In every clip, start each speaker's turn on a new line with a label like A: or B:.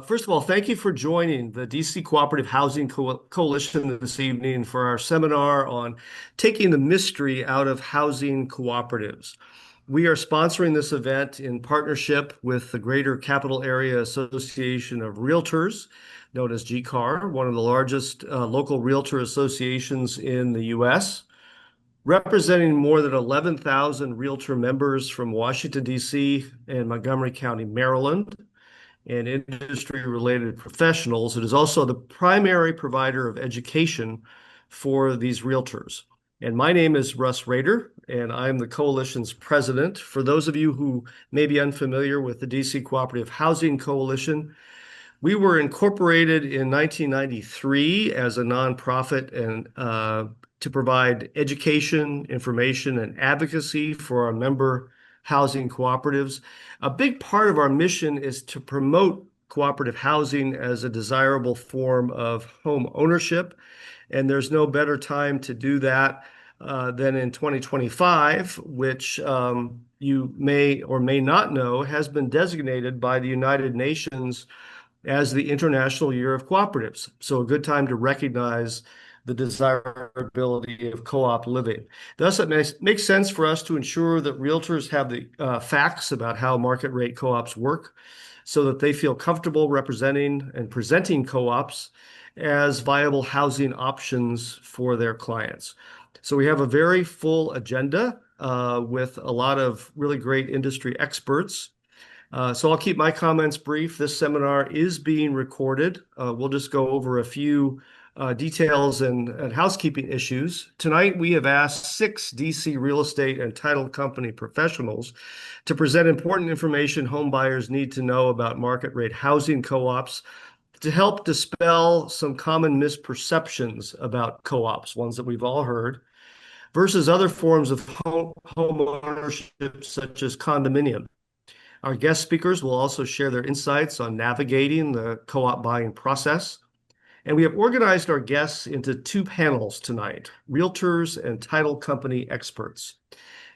A: First of all, thank you for joining the DC Cooperative Housing Coalition this evening for our seminar on taking the mystery out of housing cooperatives. We are sponsoring this event in partnership with the Greater Capital Area Association of Realtors, known as GCAR, one of the largest local realtor associations in the U.S., representing more than 11,000 realtor members from Washington, D.C. and Montgomery County, Maryland, and industry-related professionals. It is also the primary provider of education for these realtors. And my name is Russ Rader, and I'm the coalition's president. For those of you who may be unfamiliar with the DC Cooperative Housing Coalition, we were incorporated in 1993 as a nonprofit and to provide education, information, and advocacy for our member housing cooperatives. A big part of our mission is to promote cooperative housing as a desirable form of home ownership, and there's no better time to do that than in 2025, which you may or may not know has been designated by the United Nations as the International Year of Cooperatives. So a good time to recognize the desirability of co-op living. Thus, it makes sense for us to ensure that realtors have the facts about how market rate co-ops work so that they feel comfortable representing and presenting co-ops as viable housing options for their clients. So we have a very full agenda with a lot of really great industry experts. So I'll keep my comments brief. This seminar is being recorded. We'll just go over a few details and housekeeping issues. Tonight, we have asked 6 DC real estate and title company professionals to present important information home buyers need to know about market rate housing co-ops to help dispel some common misperceptions about co-ops, ones that we've all heard, versus other forms of home ownership, such as condominium. Our guest speakers will also share their insights on navigating the co-op buying process. And we have organized our guests into 2 panels tonight, realtors and title company experts.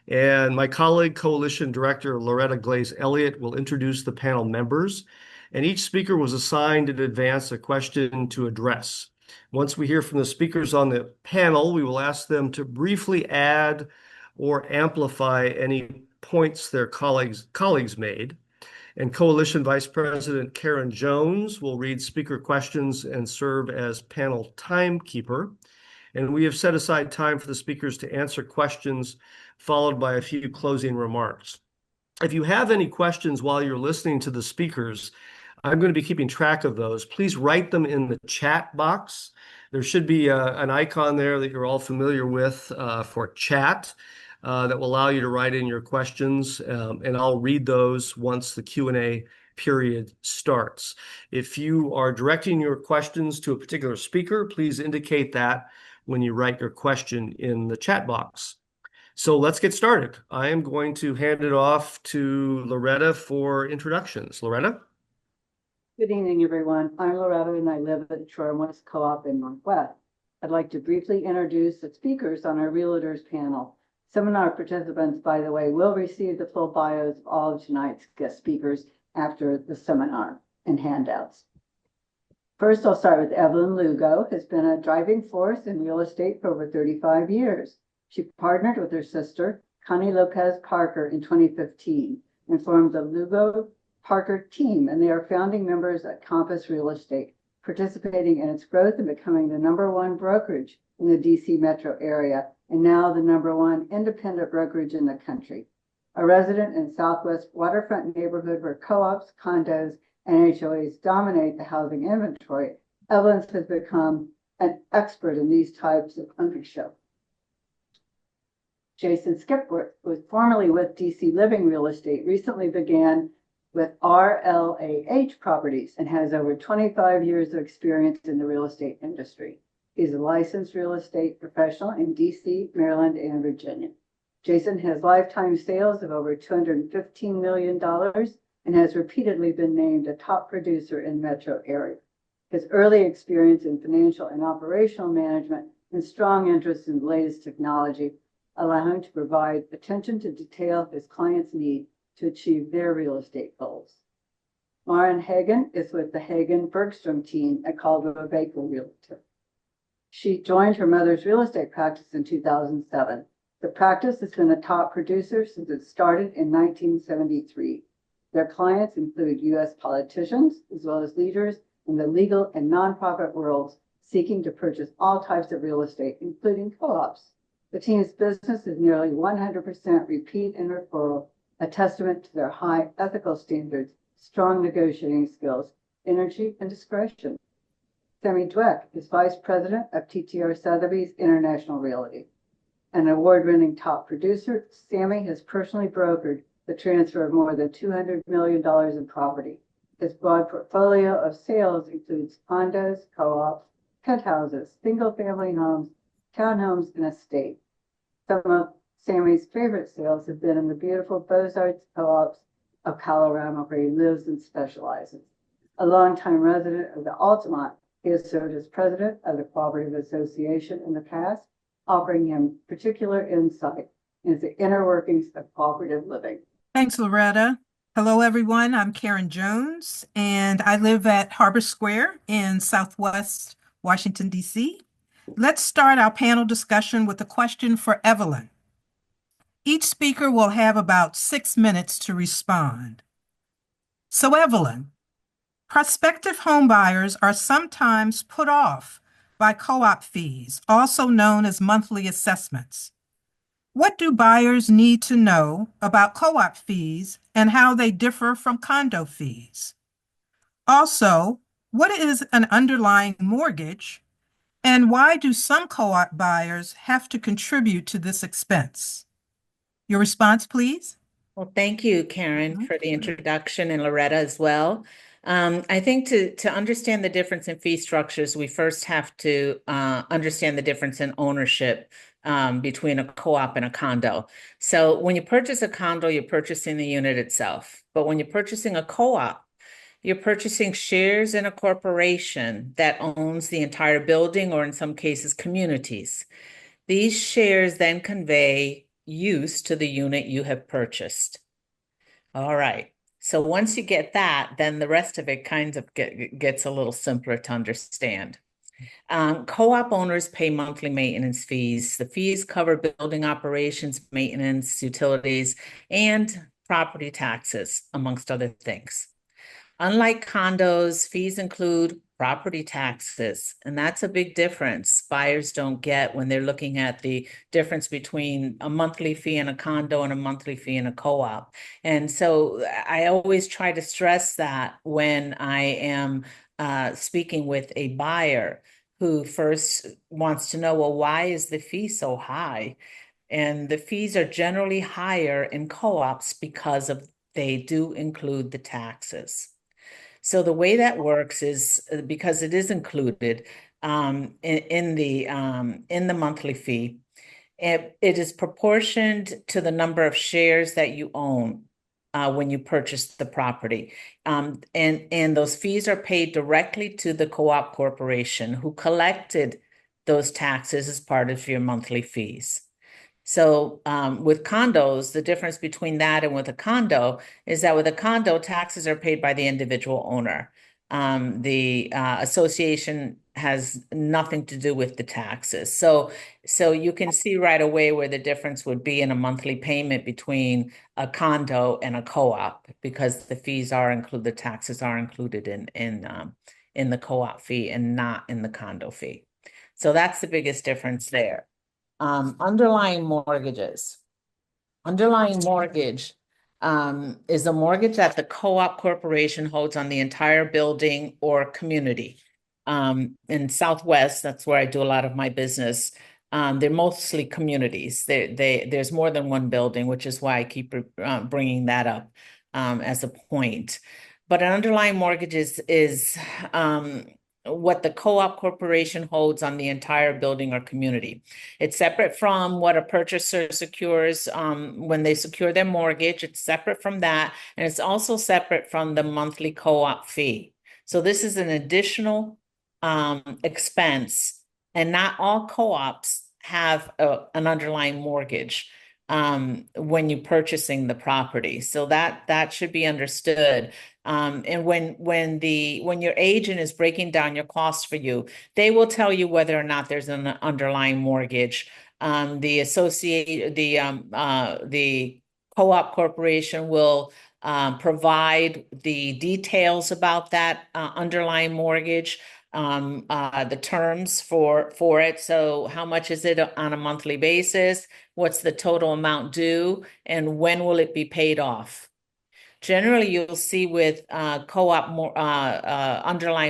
A: And my colleague, Coalition Director Loretta Glaze Elliott, will introduce the panel members. And each speaker was assigned in advance a question to address. Once we hear from the speakers on the panel, we will ask them to briefly add or amplify any points their colleagues made. And Coalition Vice President Karen Jones will read speaker questions and serve as panel timekeeper. And we have set aside time for the speakers to answer questions, followed by a few closing remarks. If you have any questions while you're listening to the speakers, I'm going to be keeping track of those. Please write them in the chat box. There should be an icon there that you're all familiar with for chat. That will allow you to write in your questions, and I'll read those once the Q&A period starts. If you are directing your questions to a particular speaker, please indicate that when you write your question in the chat box. So let's get started. I am going to hand it off to Loretta for introductions. Loretta?
B: Good evening, everyone. I'm Loretta, and I live at Troy West Co-op in Northwest. I'd like to briefly introduce the speakers on our Realtors panel. Seminar participants, by the way, will receive the full bios of all of tonight's guest speakers after the seminar and handouts. First, I'll start with Evelyn Lugo, who has been a driving force in real estate for over 35 years. She partnered with her sister, Connie Lopez Parker, in 2015 and formed the Lugo Parker team, and they are founding members at Compass Real Estate, participating in its growth and becoming the #1 brokerage in the DC metro area, and now the #1 independent brokerage in the country. A resident in Southwest waterfront neighborhood where co-ops, condos, and HOAs dominate the housing inventory, Evans has become an expert in these types of ownership. Jason Skipworth, who was formerly with DC Living Real Estate, recently began with RLAH Properties and has over 25 years of experience in the real estate industry. He's a licensed real estate professional in DC, Maryland, and Virginia. Jason has lifetime sales of over $215 million and has repeatedly been named a top producer in the metro area. His early experience in financial and operational management and strong interest in the latest technology allow him to provide attention to detail his clients' need to achieve their real estate goals. Lauren Hagen is with the Hagen-Bergstrom team at Caldwell Baker Realtor. She joined her mother's real estate practice in 2007. The practice has been a top producer since it started in 1973. Their clients include U.S. politicians, as well as leaders in the legal and nonprofit worlds seeking to purchase all types of real estate, including co-ops. The team's business is nearly 100% repeat and referral, a testament to their high ethical standards, strong negotiating skills, energy, and discretion. Sammy Dweck is Vice President of TTR Sotheby's International Realty. An award-winning top producer, Sammy has personally brokered the transfer of more than $200 million in property. His broad portfolio of sales includes condos, co-ops, penthouses, single-family homes, townhomes, and estates. Some of Sammy's favorite sales have been in the beautiful Beaux-Arts co-ops of Colorado, where he lives and specializes. A longtime resident of the Altamont, he has served as president of the Cooperative Association in the past, offering him particular insight into the inner workings of cooperative living.
C: Thanks, Loretta. Hello, everyone. I'm Karen Jones, and I live at Harbor Square in Southwest Washington, D.C. Let's start our panel discussion with a question for Evelyn. Each speaker will have about 6 minutes to respond. So, Evelyn, prospective homebuyers are sometimes put off by co-op fees, also known as monthly assessments. What do buyers need to know about co-op fees and how they differ from condo fees? Also, what is an underlying mortgage, and why do some co-op buyers have to contribute to this expense? Your response, please.
D: Well, thank you, Karen, for the introduction, and Loretta as well. I think to understand the difference in fee structures, we first have to understand the difference in ownership between a co-op and a condo. So when you purchase a condo, you're purchasing the unit itself. But when you're purchasing a co-op, you're purchasing shares in a corporation that owns the entire building, or in some cases, communities. These shares then convey use to the unit you have purchased. All right. So once you get that, then the rest of it kind of gets a little simpler to understand. Co-op owners pay monthly maintenance fees. The fees cover building operations, maintenance, utilities, and property taxes, amongst other things. Unlike condos, fees include property taxes, and that's a big difference buyers don't get when they're looking at the difference between a monthly fee in a condo and a monthly fee in a co-op. And so I always try to stress that when I am speaking with a buyer who first wants to know, well, why is the fee so high? And the fees are generally higher in co-ops because they do include the taxes. So the way that works is because it is included in the monthly fee. It is proportioned to the number of shares that you own when you purchase the property. And those fees are paid directly to the co-op corporation who collected those taxes as part of your monthly fees. So with condos, the difference between that and with a condo is that with a condo, taxes are paid by the individual owner. The association has nothing to do with the taxes. So you can see right away where the difference would be in a monthly payment between a condo and a co-op, because the fees are included, the taxes are included in the co-op fee and not in the condo fee. So that's the biggest difference there. Underlying mortgages. Underlying mortgage is a mortgage that the co-op corporation holds on the entire building or community. In Southwest, that's where I do a lot of my business. They're mostly communities. There's more than one building, which is why I keep bringing that up as a point. But an underlying mortgage is what the co-op corporation holds on the entire building or community. It's separate from what a purchaser secures when they secure their mortgage. It's separate from that, and it's also separate from the monthly co-op fee. So this is an additional expense, and not all co-ops have an underlying mortgage. when you're purchasing the property. So that should be understood. And when your agent is breaking down your costs for you, they will tell you whether or not there's an underlying mortgage. The co-op corporation will provide the details about that underlying mortgage, the terms for it. So how much is it on a monthly basis? What's the total amount due? And when will it be paid off? Generally, you'll see with underlying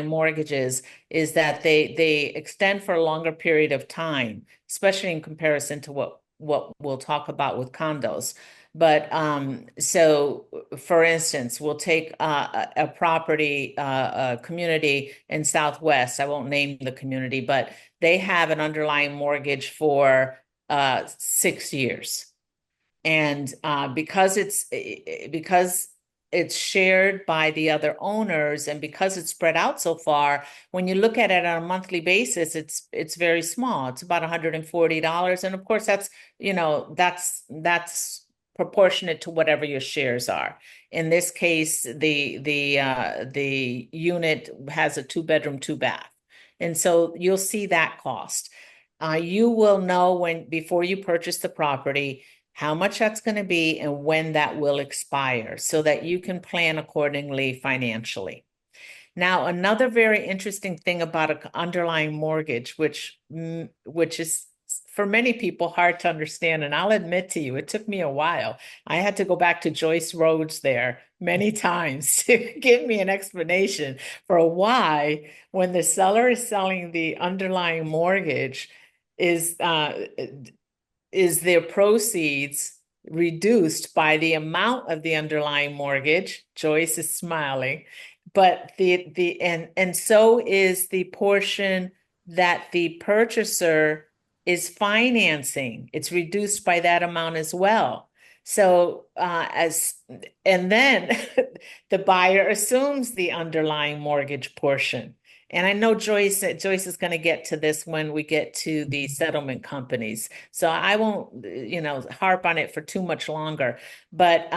D: mortgages is that they extend for a longer period of time, especially in comparison to what we'll talk about with condos. But so, for instance, we'll take a property, a community in Southwest. I won't name the community, but they have an underlying mortgage for 6 years. And because it's shared by the other owners, and because it's spread out so far, when you look at it on a monthly basis, it's very small. It's about $140, and of course that's proportionate to whatever your shares are. In this case, the unit has a 2-bedroom, 2-bath, and so you'll see that cost. You will know before you purchase the property how much that's going to be and when that will expire so that you can plan accordingly financially. Now, another very interesting thing about an underlying mortgage, which is for many people hard to understand, and I'll admit to you, it took me a while. I had to go back to Joyce Rhodes there many times to give me an explanation for why, when the seller is selling the underlying mortgage, is their proceeds reduced by the amount of the underlying mortgage. Joyce is smiling, but and so is the portion that the purchaser is financing. It's reduced by that amount as well. So and then the buyer assumes the underlying mortgage portion. And I know Joyce is going to get to this when we get to the settlement companies. So I won't, harp on it for too much longer. But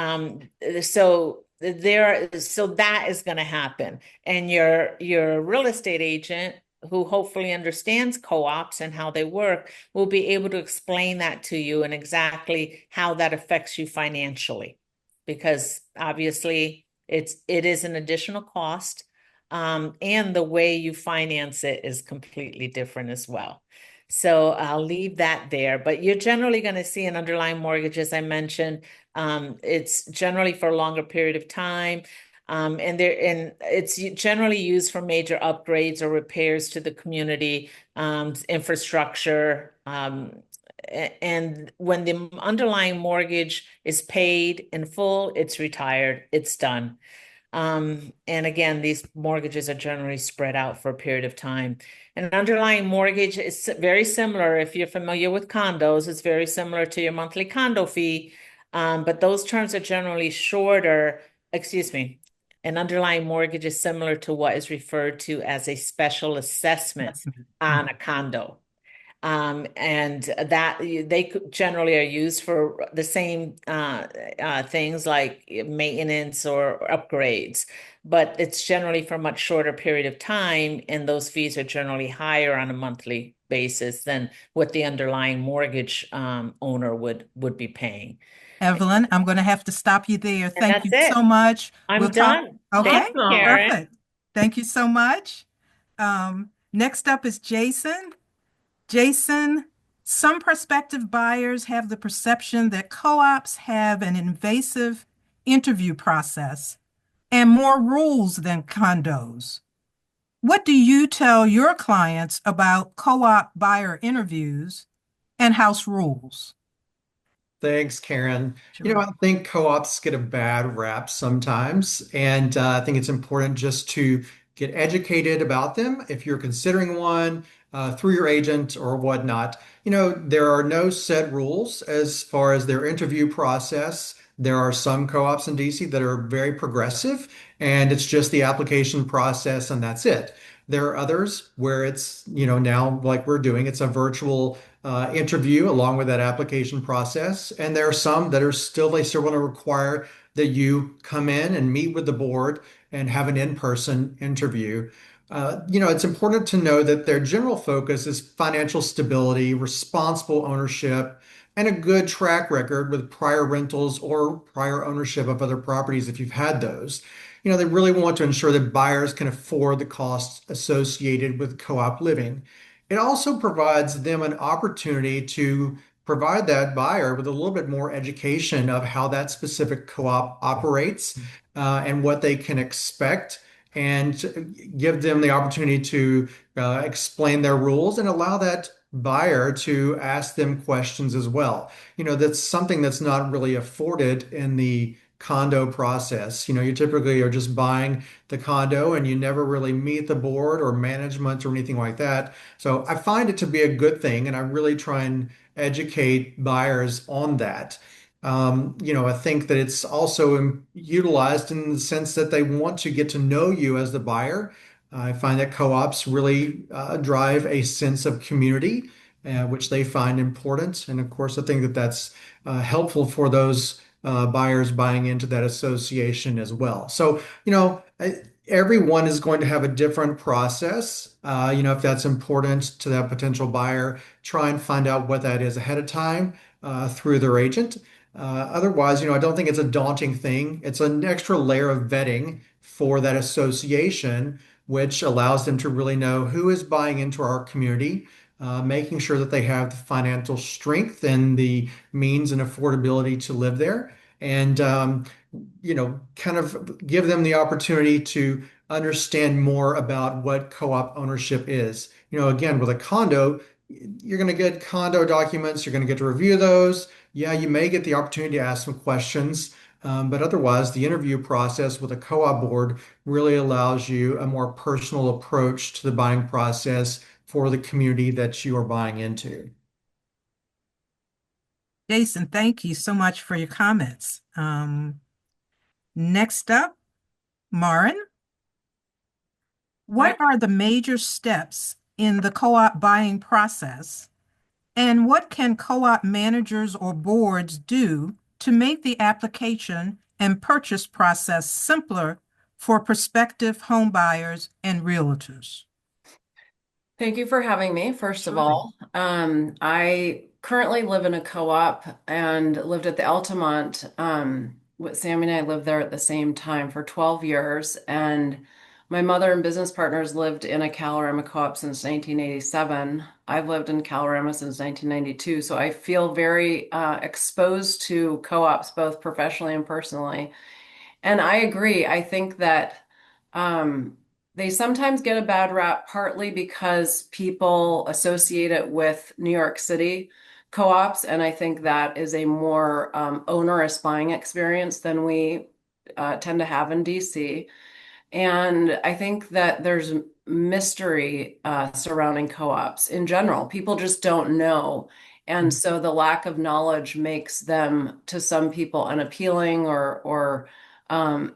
D: so that is going to happen. And your real estate agent, who hopefully understands co-ops and how they work, will be able to explain that to you and exactly how that affects you financially. Because obviously it is an additional cost. And the way you finance it is completely different as well. So I'll leave that there, but you're generally going to see an underlying mortgage, as I mentioned. It's generally for a longer period of time. And it's generally used for major upgrades or repairs to the community infrastructure. And when the underlying mortgage is paid in full, it's retired, it's done. And again, these mortgages are generally spread out for a period of time. An underlying mortgage is very similar. If you're familiar with condos, it's very similar to your monthly condo fee. But those terms are generally shorter. Excuse me. An underlying mortgage is similar to what is referred to as a special assessment on a condo. And that they generally are used for the same things like maintenance or upgrades, but it's generally for a much shorter period of time, and those fees are generally higher on a monthly basis than what the underlying mortgage owner would be paying.
C: Evelyn, I'm going to have to stop you there.
D: And
C: Thank you
D: that's it.
C: so much.
D: I'm
C: We'll talk.
D: done.
C: Okay,
D: Thank you, Karen.
C: perfect. Thank you so much. Next up is Jason. Jason, some prospective buyers have the perception that co-ops have an invasive interview process and more rules than condos. What do you tell your clients about co-op buyer interviews and house rules?
E: Thanks, Karen.
C: Sure.
E: I think co-ops get a bad rap sometimes, and I think it's important just to get educated about them if you're considering one through your agent or whatnot. There are no set rules as far as their interview process. There are some co-ops in DC that are very progressive, and it's just the application process and that's it. There are others where it's, now like we're doing, it's a virtual interview along with that application process. And there are some that they still want to require that you come in and meet with the board and have an in-person interview. It's important to know that their general focus is financial stability, responsible ownership, and a good track record with prior rentals or prior ownership of other properties if you've had those. They really want to ensure that buyers can afford the costs associated with co-op living. It also provides them an opportunity to provide that buyer with a little bit more education of how that specific co-op operates and what they can expect, and give them the opportunity to explain their rules and allow that buyer to ask them questions as well. That's something that's not really afforded in the condo process. You typically are just buying the condo and you never really meet the board or management or anything like that. So I find it to be a good thing, and I really try and educate buyers on that. I think that it's also utilized in the sense that they want to get to know you as the buyer. I find that co-ops really drive a sense of community, which they find important. And of course, I think that that's helpful for those buyers buying into that association as well. So, everyone is going to have a different process. If that's important to that potential buyer, try and find out what that is ahead of time through their agent. Otherwise, I don't think it's a daunting thing. It's an extra layer of vetting for that association, which allows them to really know who is buying into our community, making sure that they have the financial strength and the means and affordability to live there, and kind of give them the opportunity to understand more about what co-op ownership is. Again, with a condo, you're going to get condo documents, you're going to get to review those. Yeah, you may get the opportunity to ask some questions, but otherwise, the interview process with a co-op board really allows you a more personal approach to the buying process for the community that you are buying into.
C: Jason, thank you so much for your comments. Next up, Marin, what are the major steps in the co-op buying process, and what can co-op managers or boards do to make the application and purchase process simpler for prospective home buyers and realtors?
F: Thank you for having me, first of
C: Sure.
F: all. I currently live in a co-op and lived at the Altamont. Sammy and I lived there at the same time for 12 years. And my mother and business partners lived in a Calorama co-op since 1987. I've lived in Calorama since 1992. So I feel very exposed to co-ops, both professionally and personally. And I agree. I think that um, they sometimes get a bad rap, partly because people associate it with New York City co-ops, and I think that is a more onerous buying experience than we tend to have in DC. And I think that there's mystery surrounding co-ops in general. People just don't know. And so the lack of knowledge makes them, to some people, unappealing or um,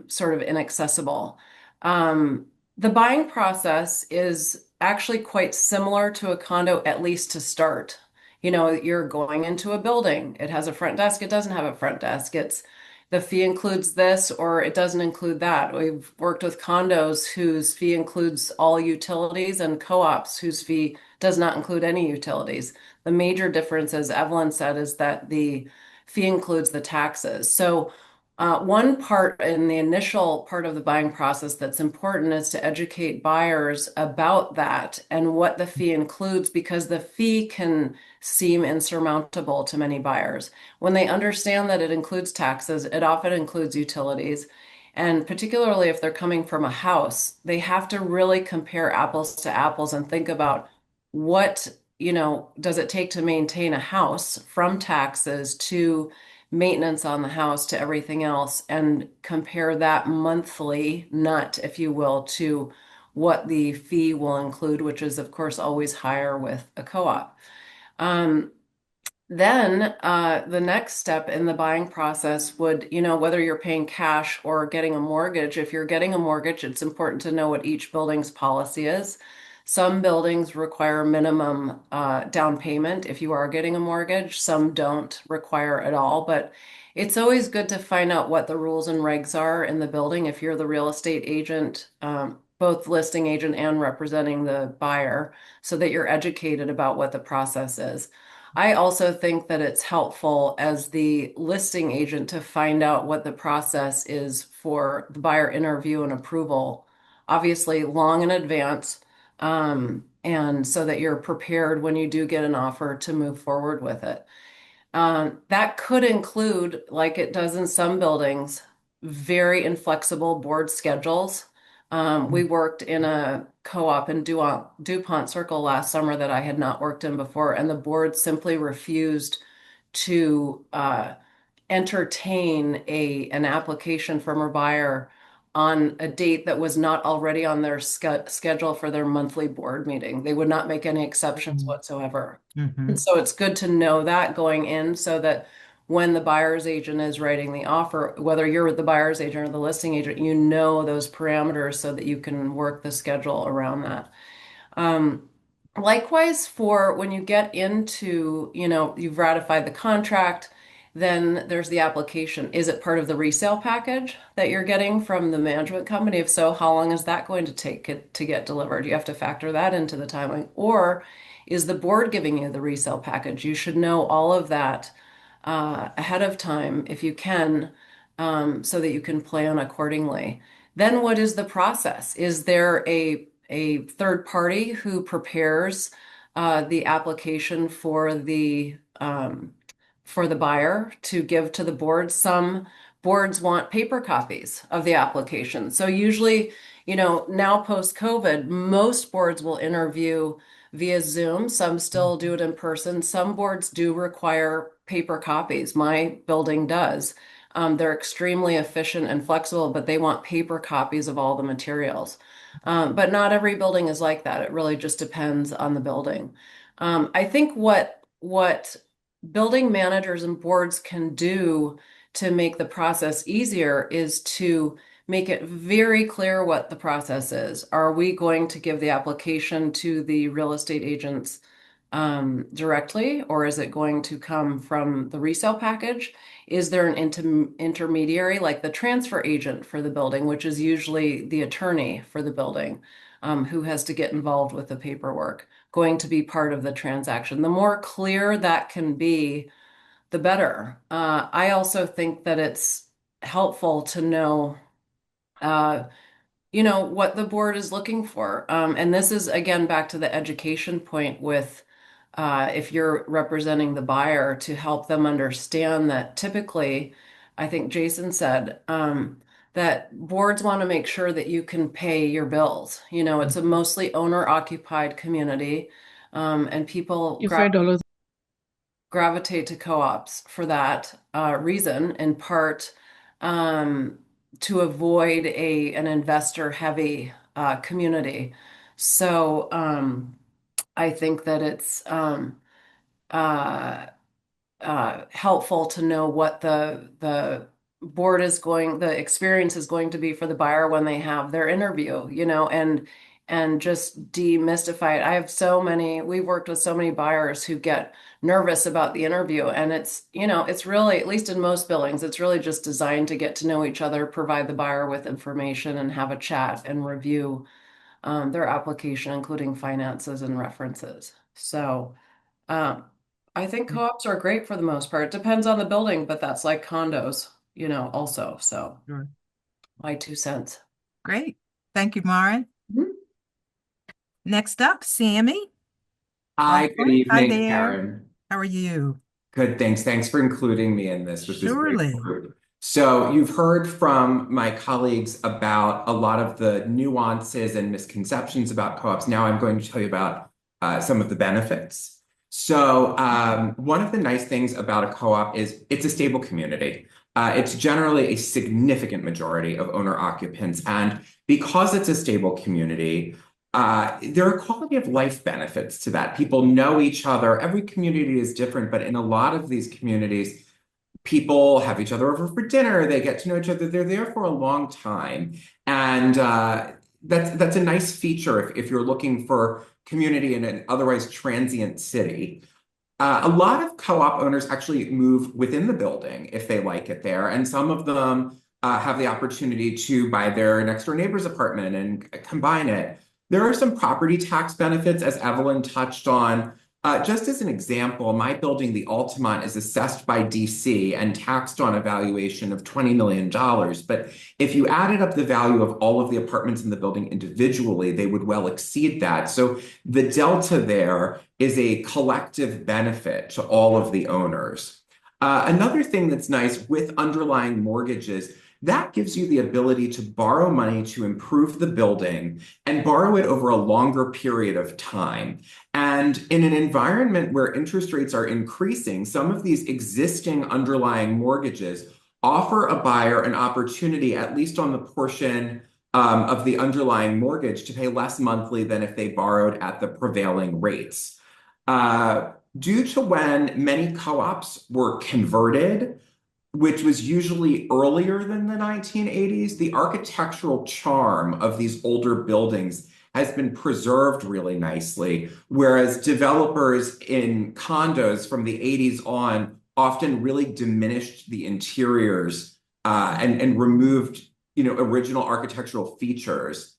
F: sort of inaccessible. The buying process is actually quite similar to a condo, at least to start. You're going into a building. It has a front desk. It doesn't have a front desk. It's the fee includes this or it doesn't include that. We've worked with condos whose fee includes all utilities and co-ops whose fee does not include any utilities. The major difference, as Evelyn said, is that the fee includes the taxes. So one part in the initial part of the buying process that's important is to educate buyers about that and what the fee includes, because the fee can seem insurmountable to many buyers. When they understand that it includes taxes, it often includes utilities. And particularly if they're coming from a house, they have to really compare apples to apples and think about what, does it take to maintain a house, from taxes to maintenance on the house to everything else, and compare that monthly nut, if you will, to what the fee will include, which is, of course, always higher with a co-op. Um, Then the next step in the buying process would, whether you're paying cash or getting a mortgage, if you're getting a mortgage, it's important to know what each building's policy is. Some buildings require minimum down payment if you are getting a mortgage. Some don't require at all, but it's always good to find out what the rules and regs are in the building if you're the real estate agent, both listing agent and representing the buyer, so that you're educated about what the process is. I also think that it's helpful as the listing agent to find out what the process is for the buyer interview and approval, obviously long in advance, and so that you're prepared when you do get an offer to move forward with it. That could include, like it does in some buildings, very inflexible board schedules. We worked in a co-op in DuPont Circle last summer that I had not worked in before, and the board simply refused to entertain an application from a buyer on a date that was not already on their schedule for their monthly board meeting. They would not make any exceptions whatsoever.
C: Mm-hmm.
F: And so it's good to know that going in so that when the buyer's agent is writing the offer, whether you're the buyer's agent or the listing agent, you know those parameters so that you can work the schedule around that. Um, Likewise, for when you get into, you've ratified the contract, then there's the application. Is it part of the resale package that you're getting from the management company? If so, how long is that going to take it to get delivered? You have to factor that into the timing. Or is the board giving you the resale package? You should know all of that ahead of time if you can, so that you can plan accordingly. Then what is the process? Is there a third party who prepares the application for the buyer to give to the board? Some boards want paper copies of the application. So usually, now post-COVID, most boards will interview via Zoom. Some still do it in person. Some boards do require paper copies. My building does. They're extremely efficient and flexible, but they want paper copies of all the materials. But not every building is like that. It really just depends on the building. I think what building managers and boards can do to make the process easier is to make it very clear what the process is. Are we going to give the application to the real estate agents directly, or is it going to come from the resale package? Is there an intermediary, like the transfer agent for the building, which is usually the attorney for the building, who has to get involved with the paperwork, going to be part of the transaction? The more clear that can be, the better. I also think that it's helpful to know, what the board is looking for. And this is again back to the education point with if you're representing the buyer, to help them understand that typically, I think Jason said, that boards want to make sure that you can pay your bills. It's a mostly owner-occupied community, and people gravitate to co-ops for that reason, in part to avoid an investor-heavy community. So I think that it's uh, helpful to know what the experience is going to be for the buyer when they have their interview, and just demystify it. We've worked with so many buyers who get nervous about the interview, and it's really, at least in most buildings, it's really just designed to get to know each other, provide the buyer with information, and have a chat and review their application, including finances and references. So, I think co-ops are great for the most part. It depends on the building, but that's like condos, also. So,
C: Sure.
F: my 2 cents.
C: Great. Thank you, Maren.
F: Mhm.
C: Next up, Sammy.
G: Hi, good
C: Welcome. Hi
G: evening,
C: there.
G: Karen.
C: How are you?
G: Good, thanks. Thanks for including me in this with this great
C: Surely.
G: group. So you've heard from my colleagues about a lot of the nuances and misconceptions about co-ops. Now I'm going to tell you about some of the benefits. So one of the nice things about a co-op is it's a stable community. It's generally a significant majority of owner occupants. And because it's a stable community, there are quality of life benefits to that. People know each other. Every community is different, but in a lot of these communities, people have each other over for dinner. They get to know each other. They're there for a long time, and that's a nice feature if you're looking for community in an otherwise transient city. A lot of co-op owners actually move within the building if they like it there, and some of them have the opportunity to buy their next door neighbor's apartment and combine it. There are some property tax benefits, as Evelyn touched on. Just as an example, my building, the Altamont, is assessed by DC and taxed on a valuation of $20 million. But if you added up the value of all of the apartments in the building individually, they would well exceed that. So the delta there is a collective benefit to all of the owners. Another thing that's nice with underlying mortgages, that gives you the ability to borrow money to improve the building and borrow it over a longer period of time. And in an environment where interest rates are increasing, some of these existing underlying mortgages offer a buyer an opportunity, at least on the portion of the underlying mortgage, to pay less monthly than if they borrowed at the prevailing rates. Due to when many co-ops were converted, which was usually earlier than the 1980s, the architectural charm of these older buildings has been preserved really nicely, whereas developers in condos from the 80s on often really diminished the interiors and removed, original architectural features.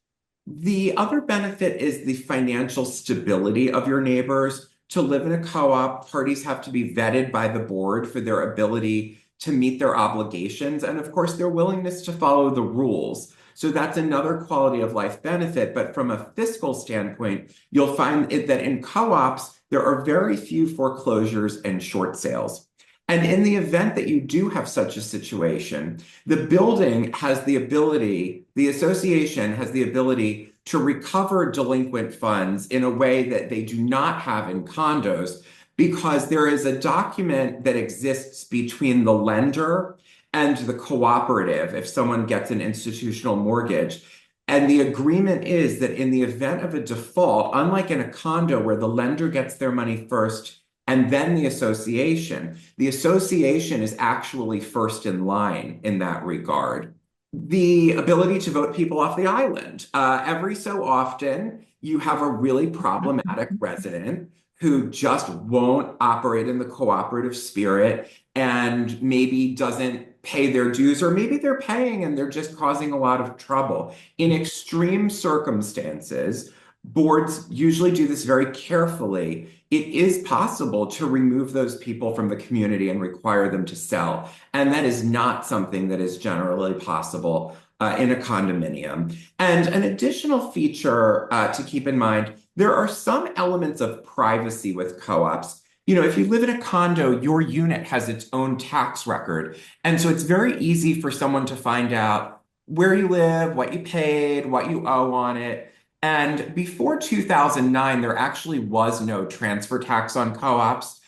G: The other benefit is the financial stability of your neighbors. To live in a co-op, parties have to be vetted by the board for their ability to meet their obligations, and of course, their willingness to follow the rules. So that's another quality of life benefit. But from a fiscal standpoint, you'll find that in co-ops, there are very few foreclosures and short sales. And in the event that you do have such a situation, the building has the ability, the association has the ability to recover delinquent funds in a way that they do not have in condos, because there is a document that exists between the lender and the cooperative if someone gets an institutional mortgage. And the agreement is that in the event of a default, unlike in a condo where the lender gets their money first and then the association is actually first in line in that regard. The ability to vote people off the island. Every so often, you have a really problematic resident who just won't operate in the cooperative spirit and maybe doesn't pay their dues, or maybe they're paying and they're just causing a lot of trouble. In extreme circumstances, boards usually do this very carefully. It is possible to remove those people from the community and require them to sell. And that is not something that is generally possible in a condominium. And an additional feature to keep in mind, there are some elements of privacy with co-ops. If you live in a condo, your unit has its own tax record. And so it's very easy for someone to find out where you live, what you paid, what you owe on it. And before 2009, there actually was no transfer tax on co-ops.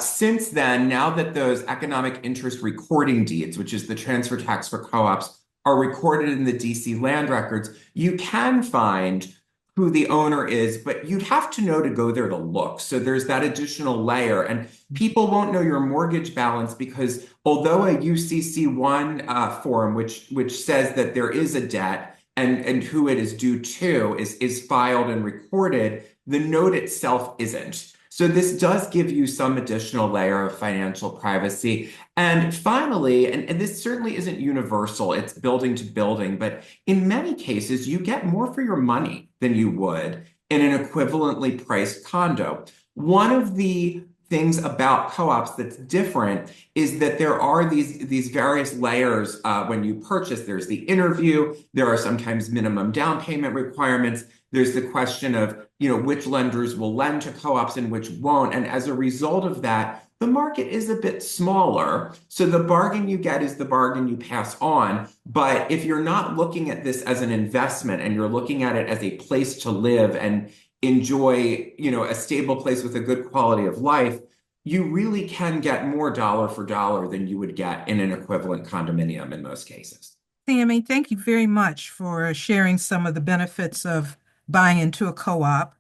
G: Since then, now that those economic interest recording deeds, which is the transfer tax for co-ops, are recorded in the DC land records, you can find who the owner is, but you'd have to know to go there to look. So there's that additional layer, and people won't know your mortgage balance because although a UCC1 form, which says that there is a debt and who it is due to is filed and recorded, the note itself isn't. So this does give you some additional layer of financial privacy. And finally, and this certainly isn't universal, it's building to building, but in many cases, you get more for your money than you would in an equivalently priced condo. One of the things about co-ops that's different is that there are these various layers when you purchase. There's the interview, there are sometimes minimum down payment requirements. There's the question of, which lenders will lend to co-ops and which won't. And as a result of that, the market is a bit smaller. So the bargain you get is the bargain you pass on. But if you're not looking at this as an investment and you're looking at it as a place to live and enjoy, a stable place with a good quality of life, you really can get more dollar for dollar than you would get in an equivalent condominium in most cases.
C: Sammy, thank you very much for sharing some of the benefits of buying into a co-op.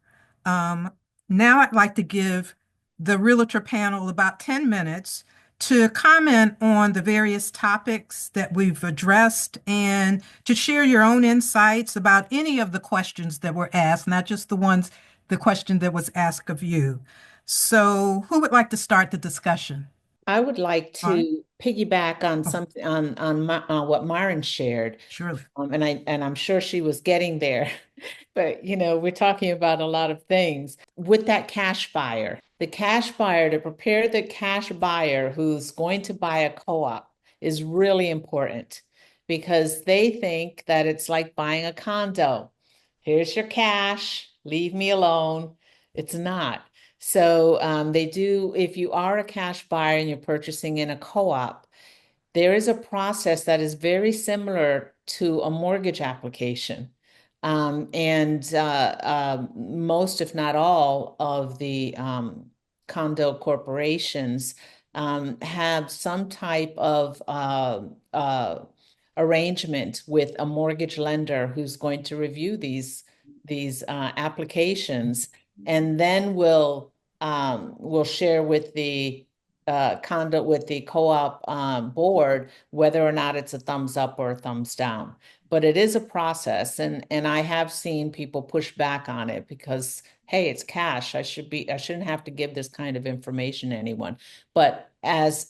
C: Um, Now I'd like to give the Realtor panel about 10 minutes to comment on the various topics that we've addressed and to share your own insights about any of the questions that were asked, not just the question that was asked of you. So who would like to start the discussion?
D: I would like
C: All right.
D: to piggyback on
C: Oh,
D: something what Myron shared.
C: surely.
D: And I'm sure she was getting there. But we're talking about a lot of things. With that cash buyer, the cash buyer, to prepare the cash buyer who's going to buy a co-op is really important because they think that it's like buying a condo. Here's your cash, leave me alone. It's not. So they do, if you are a cash buyer and you're purchasing in a co-op, there is a process that is very similar to a mortgage application. Most, if not all, of the condo corporations have some type of arrangement with a mortgage lender who's going to review these applications and then will share with the with the co-op board whether or not it's a thumbs up or a thumbs down. But it is a process, and I have seen people push back on it because, hey, it's cash. I shouldn't have to give this kind of information to anyone. But as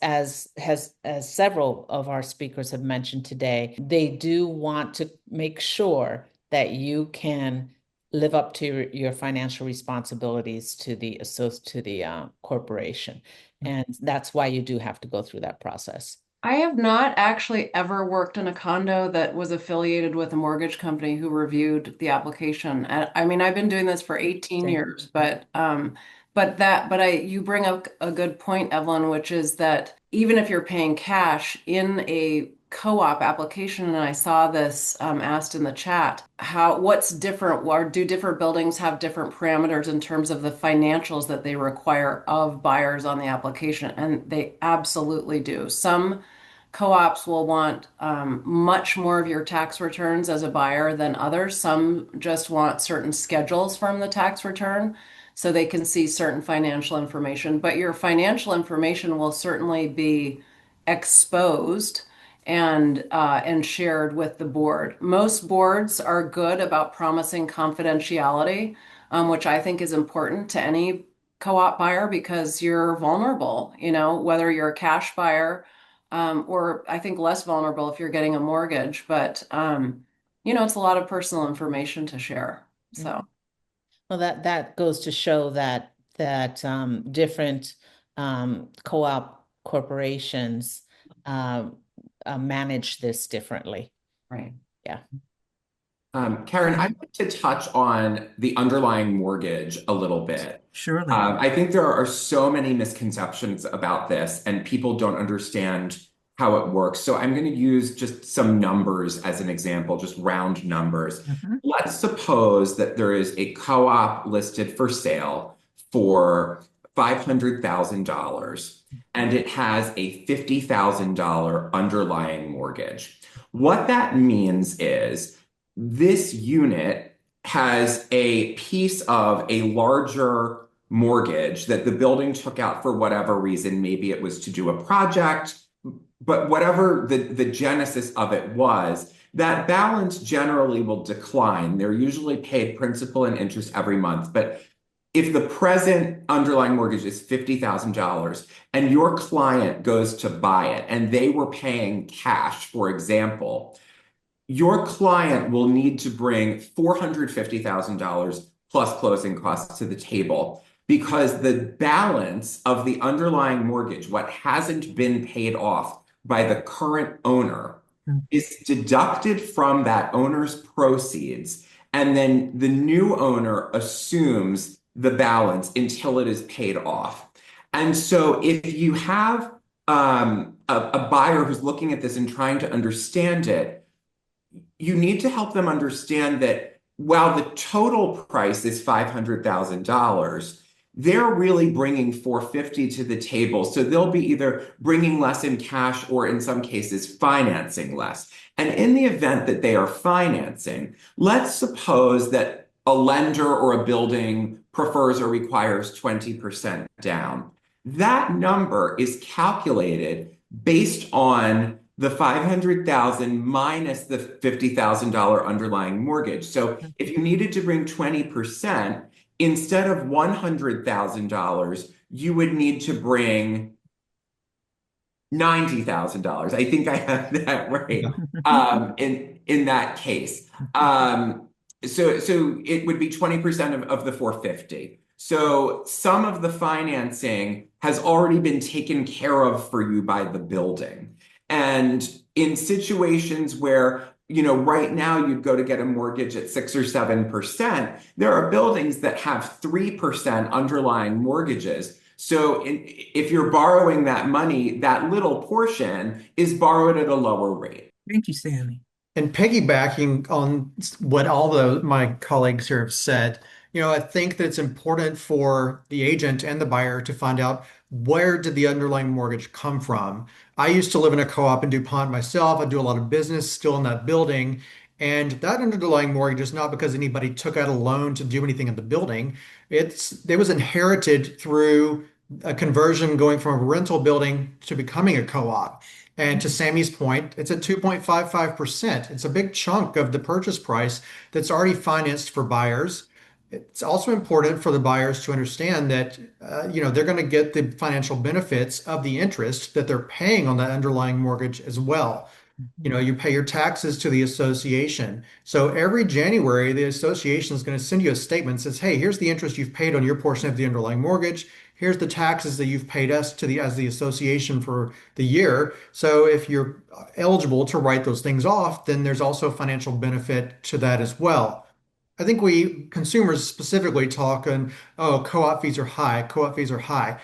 D: several of our speakers have mentioned today, they do want to make sure that you can live up to your financial responsibilities to the corporation. And that's why you do have to go through that process.
F: I have not actually ever worked in a condo that was affiliated with a mortgage company who reviewed the application. I mean, I've been doing this for 18
D: Same.
F: years, you bring up a good point, Evelyn, which is that even if you're paying cash in a co-op application, and I saw this asked in the chat, what's different, or do different buildings have different parameters in terms of the financials that they require of buyers on the application? And they absolutely do. Some co-ops will want much more of your tax returns as a buyer than others. Some just want certain schedules from the tax return so they can see certain financial information. But your financial information will certainly be exposed and shared with the board. Most boards are good about promising confidentiality, which I think is important to any co-op buyer because you're vulnerable, whether you're a cash buyer or I think less vulnerable if you're getting a mortgage, but it's a lot of personal information to share. So,
D: Well, that goes to show that different co-op corporations manage this differently.
F: right.
D: Yeah.
G: Karen, I'd like to touch on the underlying mortgage a little bit.
C: Surely.
G: I think there are so many misconceptions about this, and people don't understand how it works. So I'm going to use just some numbers as an example, just round numbers.
C: Mhm.
G: Let's suppose that there is a co-op listed for sale for $500,000, and it has a $50,000 underlying mortgage. What that means is this unit has a piece of a larger mortgage that the building took out for whatever reason. Maybe it was to do a project, but whatever the genesis of it was, that balance generally will decline. They're usually paid principal and interest every month. But if the present underlying mortgage is $50,000 and your client goes to buy it and they were paying cash, for example, your client will need to bring $450,000 plus closing costs to the table because the balance of the underlying mortgage, what hasn't been paid off by the current owner, is deducted from that owner's proceeds, and then the new owner assumes the balance until it is paid off. And so if you have a buyer who's looking at this and trying to understand it, you need to help them understand that while the total price is $500,000, they're really bringing $450 to the table. So they'll be either bringing less in cash or in some cases financing less. And in the event that they are financing, let's suppose that a lender or a building prefers or requires 20% down. That number is calculated based on the 500,000 minus the $50,000 underlying mortgage. So if you needed to bring 20%, instead of $100,000, you would need to bring $90,000. I think I have that right. In that case. So it would be 20% of the 450. So some of the financing has already been taken care of for you by the building. And in situations where, right now you'd go to get a mortgage at 6 or 7%, there are buildings that have 3% underlying mortgages. So if you're borrowing that money, that little portion is borrowed at a lower rate.
C: Thank you, Sammy.
E: And piggybacking on what my colleagues here have said, I think that it's important for the agent and the buyer to find out where did the underlying mortgage come from. I used to live in a co-op in DuPont myself. I do a lot of business still in that building. And that underlying mortgage is not because anybody took out a loan to do anything in the building. It was inherited through a conversion going from a rental building to becoming a co-op. And to Sammy's point, it's at 2.55%. It's a big chunk of the purchase price that's already financed for buyers. It's also important for the buyers to understand that they're going to get the financial benefits of the interest that they're paying on that underlying mortgage as well. You pay your taxes to the association. So every January, the association is going to send you a statement that says, hey, here's the interest you've paid on your portion of the underlying mortgage. Here's the taxes that you've paid us as the association for the year. So if you're eligible to write those things off, then there's also financial benefit to that as well. I think we consumers specifically talk and, oh, co-op fees are high, co-op fees are high.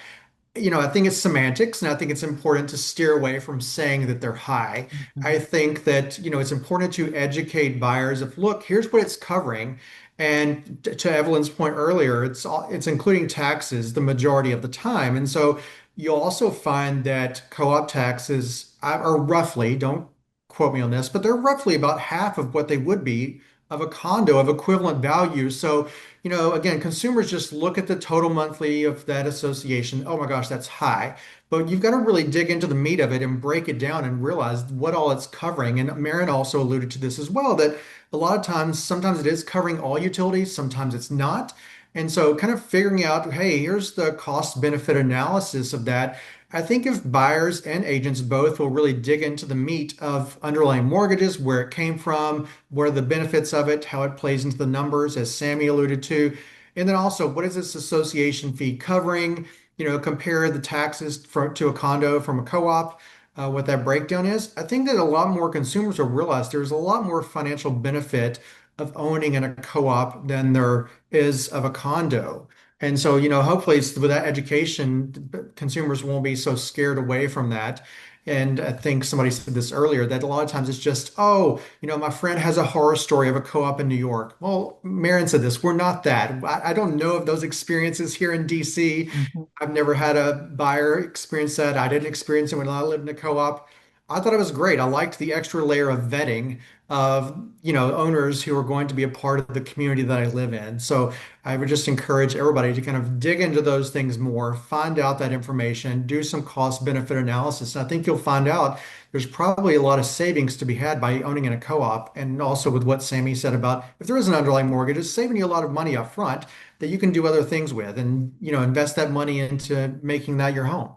E: I think it's semantics, and I think it's important to steer away from saying that they're high. I think that, it's important to educate buyers of, look, here's what it's covering. And to Evelyn's point earlier, it's including taxes the majority of the time. And so you'll also find that co-op taxes are roughly, don't quote me on this, but they're roughly about half of what they would be of a condo of equivalent value. So again, consumers just look at the total monthly of that association. Oh my gosh, that's high. But you've got to really dig into the meat of it and break it down and realize what all it's covering. And Marin also alluded to this as well, that a lot of times, sometimes it is covering all utilities, sometimes it's not. And so kind of figuring out, hey, here's the cost benefit analysis of that. I think if buyers and agents both will really dig into the meat of underlying mortgages, where it came from, what are the benefits of it, how it plays into the numbers, as Sammy alluded to, and then also what is this association fee covering? Compare the taxes to a condo from a co-op, what that breakdown is. I think that a lot more consumers will realize there's a lot more financial benefit of owning in a co-op than there is of a condo. And so, hopefully with that education, consumers won't be so scared away from that. And I think somebody said this earlier, that a lot of times it's just, oh, my friend has a horror story of a co-op in New York. Well, Marin said this, we're not that. I don't know of those experiences here in DC. I've never had a buyer experience that. I didn't experience it when I lived in a co-op. I thought it was great. I liked the extra layer of vetting of, owners who are going to be a part of the community that I live in. So I would just encourage everybody to kind of dig into those things more, find out that information, do some cost benefit analysis. And I think you'll find out there's probably a lot of savings to be had by owning in a co-op. And also with what Sammy said about if there is an underlying mortgage, it's saving you a lot of money up front that you can do other things with and, invest that money into making that your home.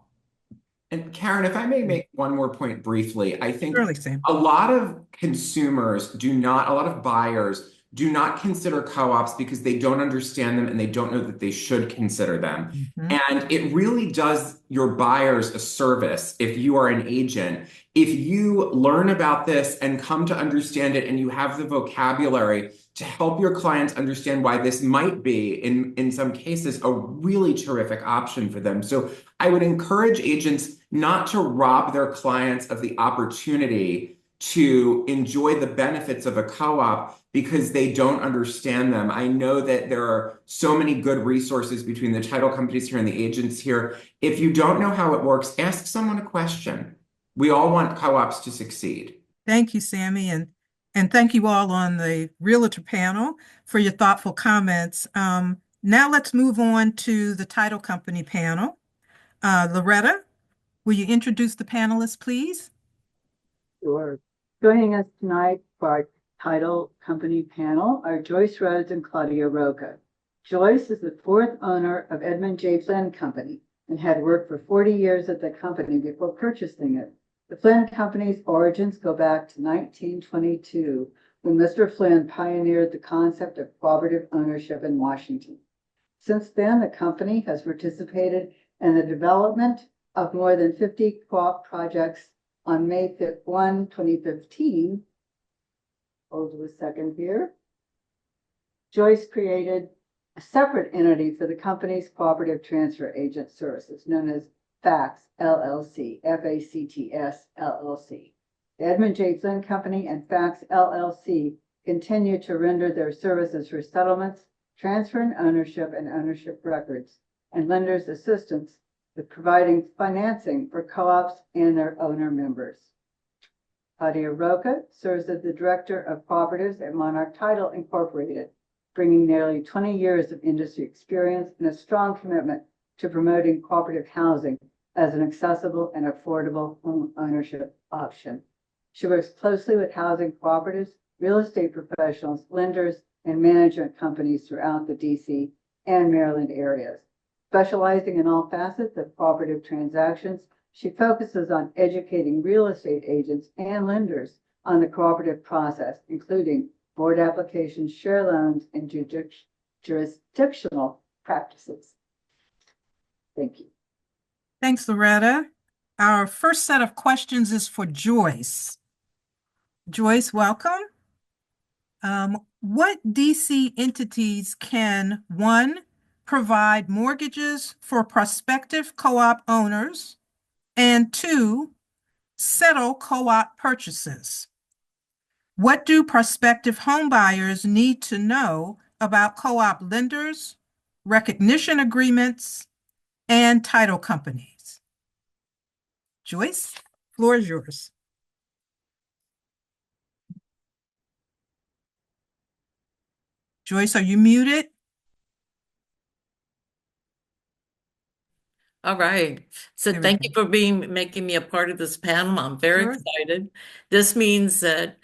G: And Karen, if I may make one more point briefly, I think
C: Surely, Sam.
G: a lot of a lot of buyers do not consider co-ops because they don't understand them and they don't know that they should consider them. And it really does your buyers a service if you are an agent. If you learn about this and come to understand it and you have the vocabulary to help your clients understand why this might be, in some cases, a really terrific option for them. So I would encourage agents not to rob their clients of the opportunity to enjoy the benefits of a co-op because they don't understand them. I know that there are so many good resources between the title companies here and the agents here. If you don't know how it works, ask someone a question. We all want co-ops to succeed.
C: Thank you, Sammy. And And thank you all on the Realtor panel for your thoughtful comments. Now let's move on to the title company panel. Loretta, will you introduce the panelists, please?
B: Sure. Joining us tonight for our title company panel are Joyce Rhodes and Claudia Roca. Joyce is the fourth owner of Edmund J. Flynn Company and had worked for 40 years at the company before purchasing it. The Flynn Company's origins go back to 1922, when Mr. Flynn pioneered the concept of cooperative ownership in Washington. Since then, the company has participated in the development of more than 50 co-op projects. On May 1, 2015, hold a second here, Joyce created a separate entity for the company's cooperative transfer agent services, known as FACTS LLC, FACTS LLC. The Edmund J. Flynn Company and FACTS LLC continue to render their services for settlements, transfer and ownership records, and lenders assistance with providing financing for co-ops and their owner members. Claudia Roca serves as the Director of Cooperatives at Monarch Title Incorporated, bringing nearly 20 years of industry experience and a strong commitment to promoting cooperative housing as an accessible and affordable home ownership option. She works closely with housing cooperatives, real estate professionals, lenders, and management companies throughout the DC and Maryland areas. Specializing in all facets of cooperative transactions, she focuses on educating real estate agents and lenders on the cooperative process, including board applications, share loans, and jurisdictional practices. Thank you.
C: Thanks, Loretta. Our first set of questions is for Joyce. Joyce, welcome. What DC entities can, one, provide mortgages for prospective co-op owners, and two, settle co-op purchases? What do prospective homebuyers need to know about co-op lenders, recognition agreements, and title companies? Joyce, floor is yours. Joyce, are you muted?
H: All right. So
C: There we
H: thank you
C: go.
H: for making me a part of this panel. I'm very
C: Sure.
H: excited. This means that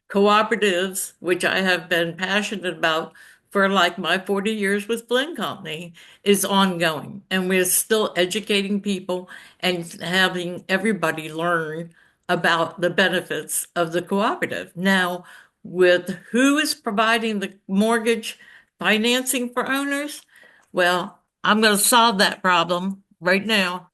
H: cooperatives, which I have been passionate about for like my 40 years with Flynn Company, is ongoing. And we're still educating people and having everybody learn about the benefits of the cooperative. Now, with who is providing the mortgage financing for owners, well, I'm going to solve that problem right now.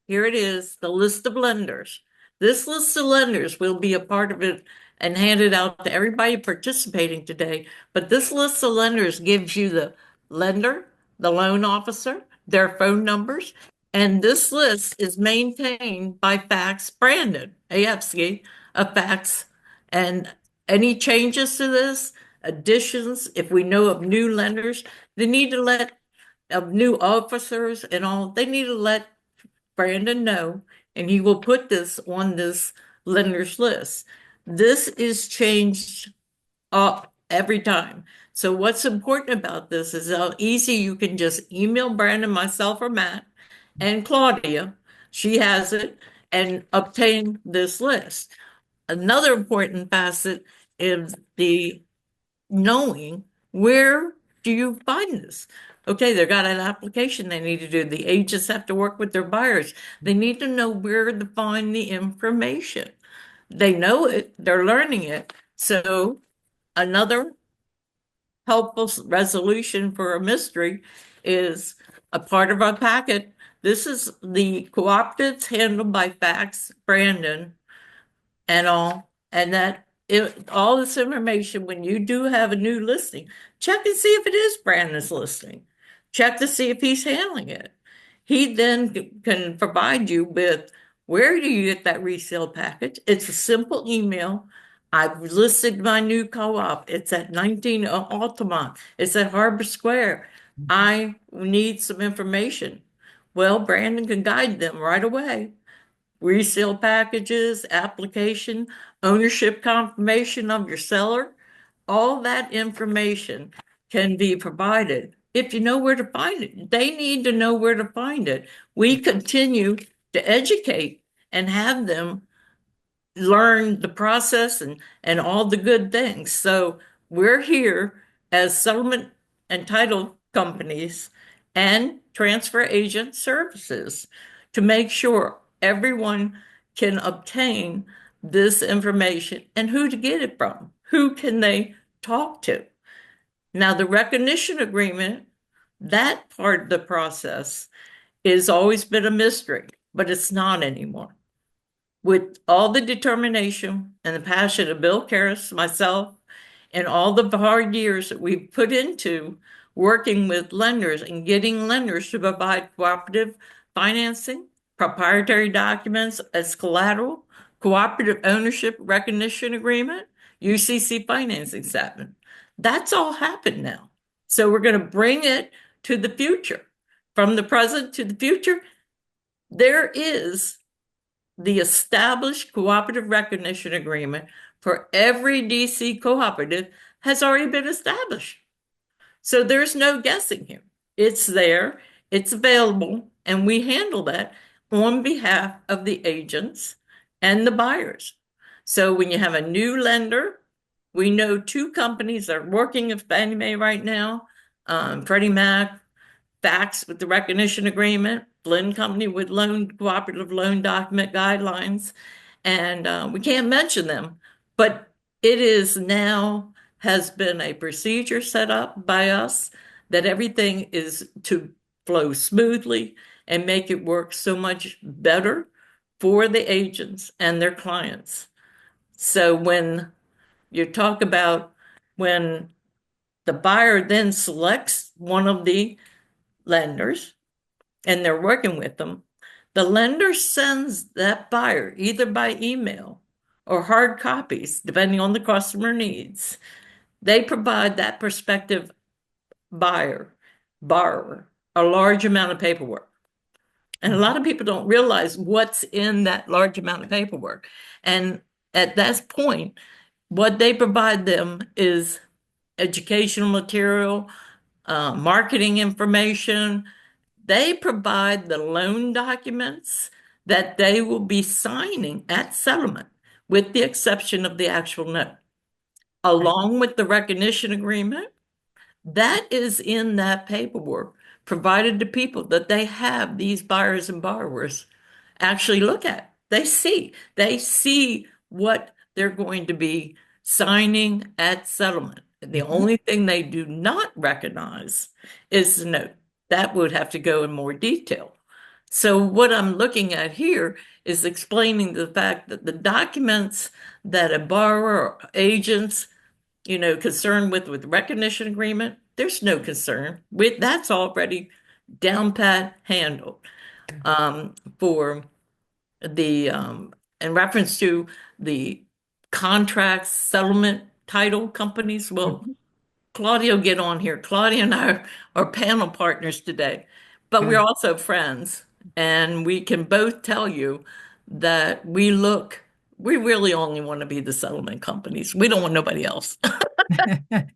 H: Here it is, the list of lenders. This list of lenders will be a part of it and handed out to everybody participating today. But this list of lenders gives you the lender, the loan officer, their phone numbers, and this list is maintained by Fax Brandon AFC of Fax. And any changes to this, additions, if we know of new lenders, they need to let of new officers and all, they need to let Brandon know, and he will put this on this lenders list. This is changed up every time. So what's important about this is how easy you can just email Brandon, myself, or Matt, and Claudia, she has it, and obtain this list. Another important facet is the knowing where do you find this? Okay, they've got an application they need to do. The agents have to work with their buyers. They need to know where to find the information. They know it, they're learning it. So another helpful resolution for a mystery is a part of our packet. This is the cooperatives handled by Fax Brandon and all, and that all this information, when you do have a new listing, check and see if it is Brandon's listing. Check to see if he's handling it. He then can provide you with where do you get that resale package? It's a simple email. I've listed my new co-op. It's at 19 Altamont. It's at Harbor Square. I need some information. Well, Brandon can guide them right away. resale packages, application, ownership confirmation of your seller. All that information can be provided if you know where to find it. They need to know where to find it. We continue to educate and have them learn the process and all the good things. So we're here as settlement and title companies and transfer agent services to make sure everyone can obtain this information and who to get it from. Who can they talk to? Now, the recognition agreement, that part of the process has always been a mystery, but it's not anymore. With all the determination and the passion of Bill Karras, myself, and all the hard years that we've put into working with lenders and getting lenders to provide cooperative financing, proprietary documents as collateral, cooperative ownership recognition agreement, UCC financing statement. That's all happened now. So we're going to bring it to the future. From the present to the future, there is the established cooperative recognition agreement for every DC cooperative has already been established. So there's no guessing here. It's there, it's available, and we handle that on behalf of the agents and the buyers. So when you have a new lender, we know two companies that are working with Fannie Mae right now, Freddie Mac, Facts with the recognition agreement, Flynn Company with loan cooperative loan document guidelines, and we can't mention them, but it is now has been a procedure set up by us that everything is to flow smoothly and make it work so much better for the agents and their clients. So when you talk about when the buyer then selects one of the lenders and they're working with them, the lender sends that buyer either by email or hard copies, depending on the customer needs. They provide that prospective borrower, a large amount of paperwork. And a lot of people don't realize what's in that large amount of paperwork. And at that point, what they provide them is educational material, marketing information. They provide the loan documents that they will be signing at settlement, with the exception of the actual note, along with the recognition agreement. That is in that paperwork provided to people that they have these buyers and borrowers actually look at. They see what they're going to be signing at settlement. The only thing they do not recognize is the note. That would have to go in more detail. So what I'm looking at here is explaining the fact that the documents that a borrower or agents, concerned with recognition agreement, there's no concern with that's already down pat handled. For the in reference to the contracts, settlement, title companies, well, Claudia will get on here. Claudia and I are panel partners today, but we're also friends, and we can both tell you that we really only want to be the settlement companies. We don't want nobody else.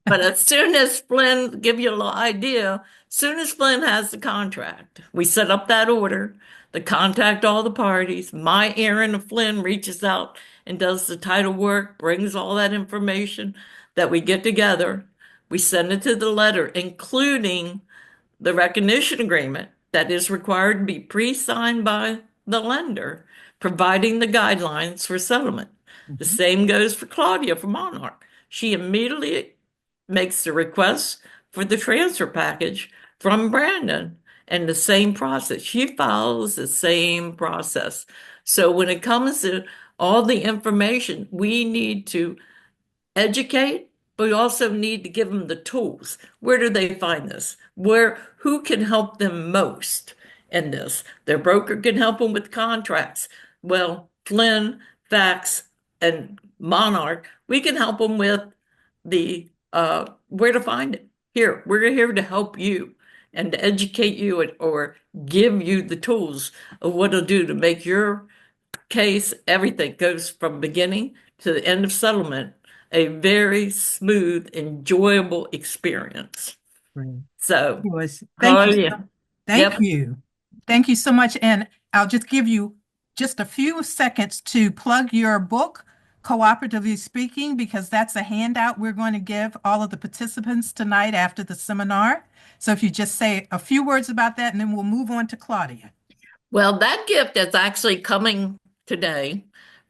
H: But as soon as Flynn, give you a little idea, as soon as Flynn has the contract, we set up that order, to contact all the parties. My Aaron of Flynn reaches out and does the title work, brings all that information that we get together. We send it to the letter, including the recognition agreement that is required to be pre-signed by the lender, providing the guidelines for settlement. The same goes for Claudia from Monarch. She immediately makes the request for the transfer package from Brandon, and the same process. She follows the same process. So when it comes to all the information, we need to educate, but we also need to give them the tools. Where do they find this? Who can help them most in this? Their broker can help them with contracts. Well, Flynn, Fax, and Monarch, we can help them with the where to find it. Here, we're here to help you and to educate you or give you the tools of what to do to make your case, everything goes from beginning to the end of settlement, a very smooth, enjoyable experience.
C: Great.
H: So,
C: Joyce, thank
H: oh
C: you.
H: yeah,
C: Thank
H: yep.
C: you. Thank you so much. And I'll just give you just a few seconds to plug your book, Cooperatively Speaking, because that's a handout we're going to give all of the participants tonight after the seminar. So if you just say a few words about that, and then we'll move on to Claudia.
H: Well, that gift is actually coming today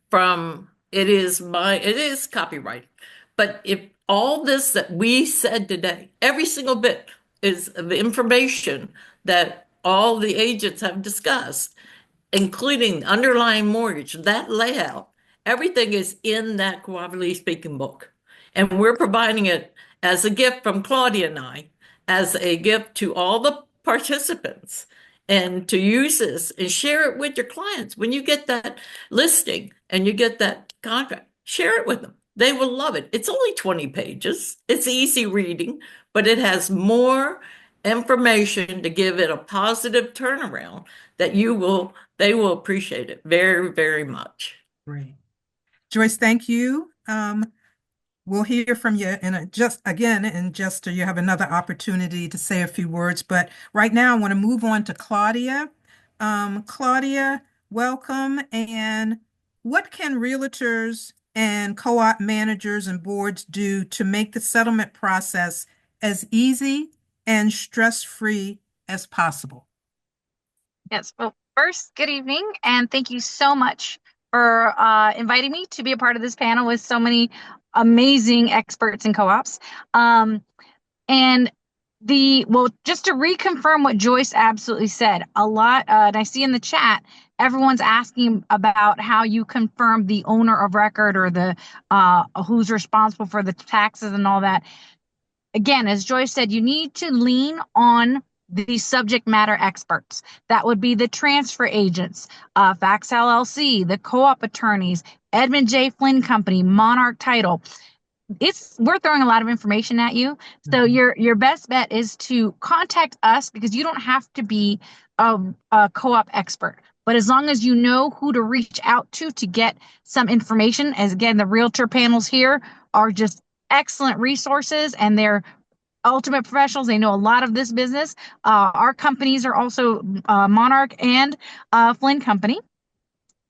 H: from it is copyright. But if all this that we said today, every single bit is the information that all the agents have discussed, including the underlying mortgage, that layout, everything is in that Cooperatively Speaking book. And we're providing it as a gift from Claudia and I, as a gift to all the participants, and to use this and share it with your clients. When you get that listing and you get that contract, share it with them. They will love it. It's only 20 pages. It's easy reading, but it has more information to give it a positive turnaround that they will appreciate it very, very much.
C: Great. Joyce, thank you. We'll hear from you you have another opportunity to say a few words. But right now, I want to move on to Claudia. Claudia, welcome. And what can realtors and co-op managers and boards do to make the settlement process as easy and stress-free as possible?
I: Yes. Well, first, good evening, and thank you so much for inviting me to be a part of this panel with so many amazing experts in co-ops. And just to reconfirm what Joyce absolutely said, a lot, and I see in the chat, everyone's asking about how you confirm the owner of record or the who's responsible for the taxes and all that. Again, as Joyce said, you need to lean on the subject matter experts. That would be the transfer agents, Fax LLC, the co-op attorneys, Edmund J. Flynn Company, Monarch Title. We're throwing a lot of information at you. So your best bet is to contact us, because you don't have to be a co-op expert. But as long as you know who to reach out to get some information, as again, the realtor panels here are just excellent resources, and they're ultimate professionals. They know a lot of this business. Our companies are also Monarch and Flynn Company.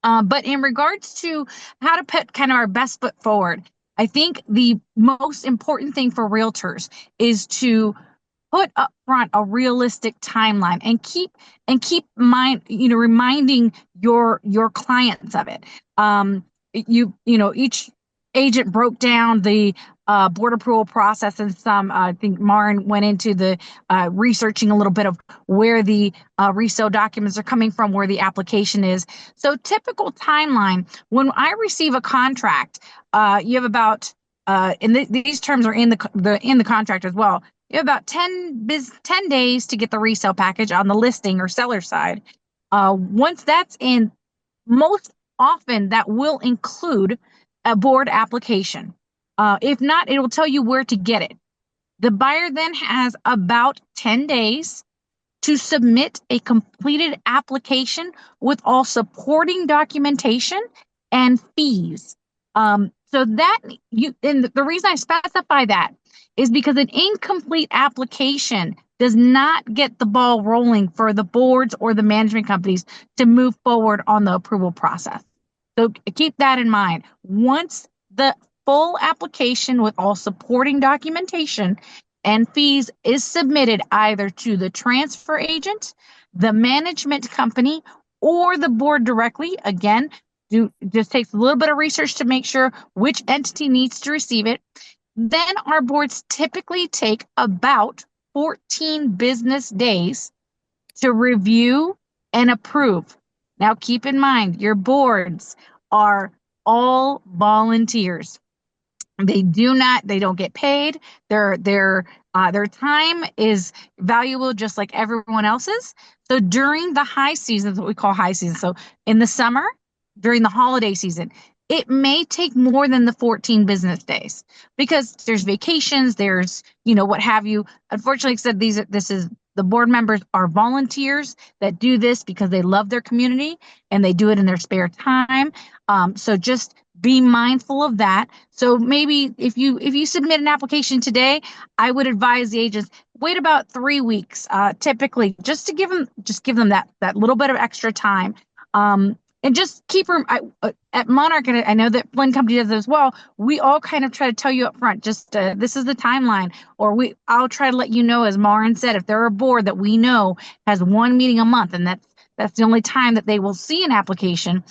I: But in regards to how to put kind of our best foot forward, I think the most important thing for realtors is to put up front a realistic timeline and keep mind, reminding your clients of it. Each agent broke down the board approval process, and I think Maren went into the researching a little bit of where the resale documents are coming from, where the application is. So typical timeline, when I receive a contract, you have about, these terms are in the contract as well. You have about 10 days to get the resale package on the listing or seller side. Once that's in, most often that will include a board application. If not, it will tell you where to get it. The buyer then has about 10 days to submit a completed application with all supporting documentation and fees. So that and the reason I specify that is because an incomplete application does not get the ball rolling for the boards or the management companies to move forward on the approval process. So keep that in mind. Once the full application with all supporting documentation and fees is submitted either to the transfer agent, the management company, or the board directly, again, just takes a little bit of research to make sure which entity needs to receive it. Then our boards typically take about 14 business days to review and approve. Now, keep in mind, your boards are all volunteers. They don't get paid. Their time is valuable just like everyone else's. So during the high season, what we call high season, so in the summer, during the holiday season, it may take more than the 14 business days, because there's vacations, there's, what have you. Unfortunately, like I said, this is The board members are volunteers that do this because they love their community and they do it in their spare time. So just be mindful of that. So maybe if you submit an application today, I would advise the agents wait about 3 weeks, typically, just to give them that little bit of extra time. And just keep at Monarch, and I know that Flynn Company does as well. We all kind of try to tell you up front, just this is the timeline, or I'll try to let you know, as Maren said, if they're a board that we know has one meeting a month, and that's the only time that they will see an application.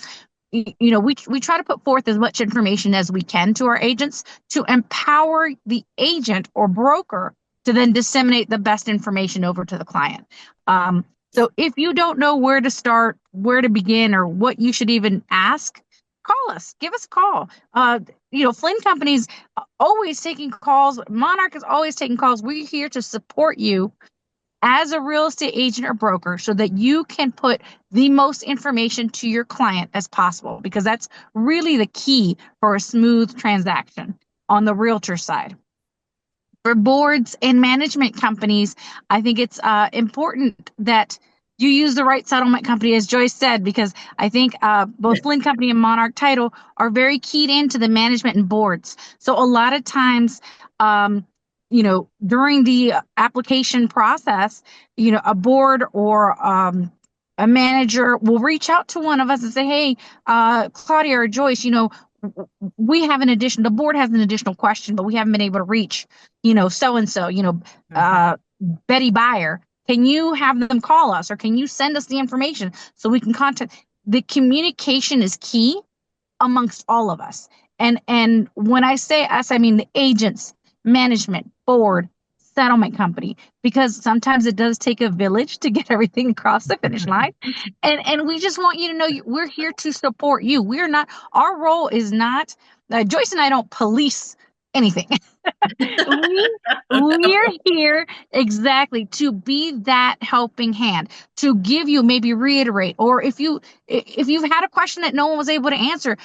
I: We try to put forth as much information as we can to our agents to empower the agent or broker to then disseminate the best information over to the client. So if you don't know where to start, where to begin, or what you should even ask, call us, give us a call. Flynn Company's always taking calls. Monarch is always taking calls. We're here to support you as a real estate agent or broker so that you can put the most information to your client as possible, because that's really the key for a smooth transaction on the realtor side. For boards and management companies, I think it's important that you use the right settlement company, as Joyce said, because I think both Flynn Company and Monarch Title are very keyed into the management and boards. So a lot of times, during the application process, a board or a manager will reach out to one of us and say, hey, Claudia or Joyce, we have the board has an additional question, but we haven't been able to reach, so-and-so, Betty Buyer. Can you have them call us, or can you send us the information so we can contact? The communication is key amongst all of us. And when I say us, I mean the agents, management, board, settlement company, because sometimes it does take a village to get everything across the finish line. And we just want you to know we're here to support you. Our role is not, Joyce and I don't police anything. We're here exactly to be that helping hand, to give you, maybe reiterate, or if you've had a question that no one was able to answer,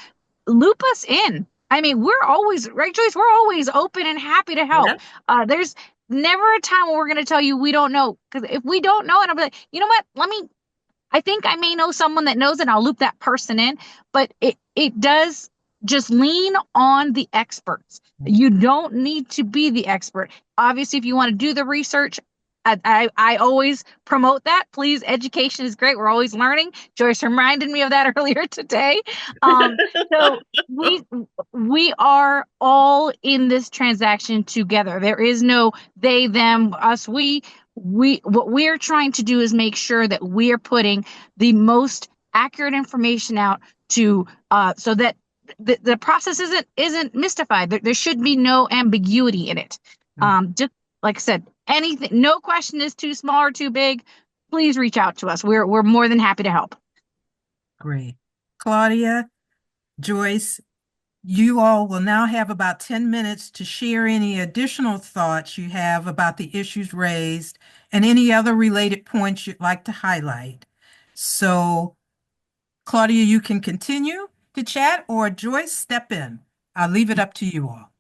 I: loop us in. I mean, we're always, right, Joyce? We're always open and happy to help. Yeah. There's never a time when we're going to tell you we don't know, because if we don't know it, I'll be like, you know what? I think I may know someone that knows it. I'll loop that person in, but it does just lean on the experts. You don't need to be the expert. Obviously, if you want to do the research, I always promote that. Please, education is great. We're always learning. Joyce reminded me of that earlier today. So we are all in this transaction together. There is no they, them, us, we. What we're trying to do is make sure that we are putting the most accurate information out to so that the process isn't mystified. There should be no ambiguity in it. Just like I said, anything, no question is too small or too big. Please reach out to us. We're more than happy to help.
C: Great. Claudia, Joyce, you all will now have about 10 minutes to share any additional thoughts you have about the issues raised and any other related points you'd like to highlight. So, Claudia, you can continue to chat, or Joyce, step in. I'll leave it up to you all.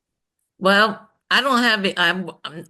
H: Well, I don't have it.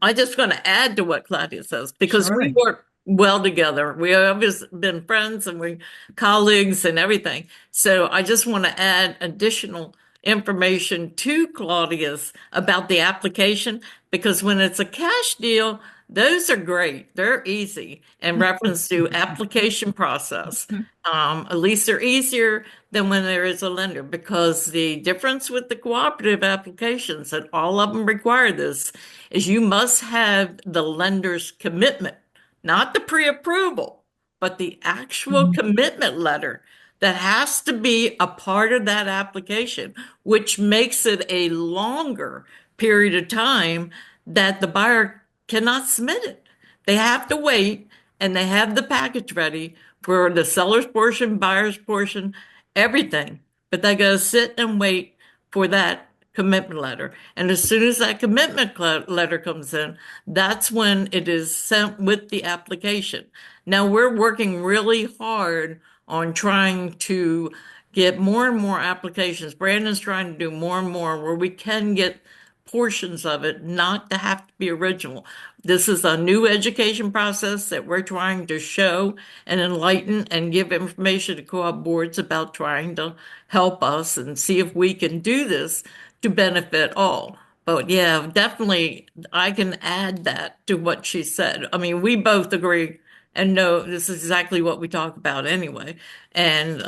H: I just going to add to what Claudia says, because we work well together. We have always been friends and we colleagues and everything. So I just want to add additional information to Claudia's about the application, because when it's a cash deal, those are great. They're easy in reference to application process. At least they're easier than when there is a lender, because the difference with the cooperative applications, and all of them require this, is you must have the lender's commitment, not the pre-approval, but the actual commitment letter that has to be a part of that application, which makes it a longer period of time that the buyer cannot submit it. They have to wait, and they have the package ready for the seller's portion, buyer's portion, everything. But they got to sit and wait for that commitment letter. And as soon as that commitment letter comes in, that's when it is sent with the application. Now we're working really hard on trying to get more and more applications. Brandon's trying to do more and more where we can get portions of it, not to have to be original. This is a new education process that we're trying to show and enlighten and give information to co-op boards about trying to help us and see if we can do this to benefit all. But yeah, definitely, I can add that to what she said. I mean, we both agree and know this is exactly what we talk about anyway, and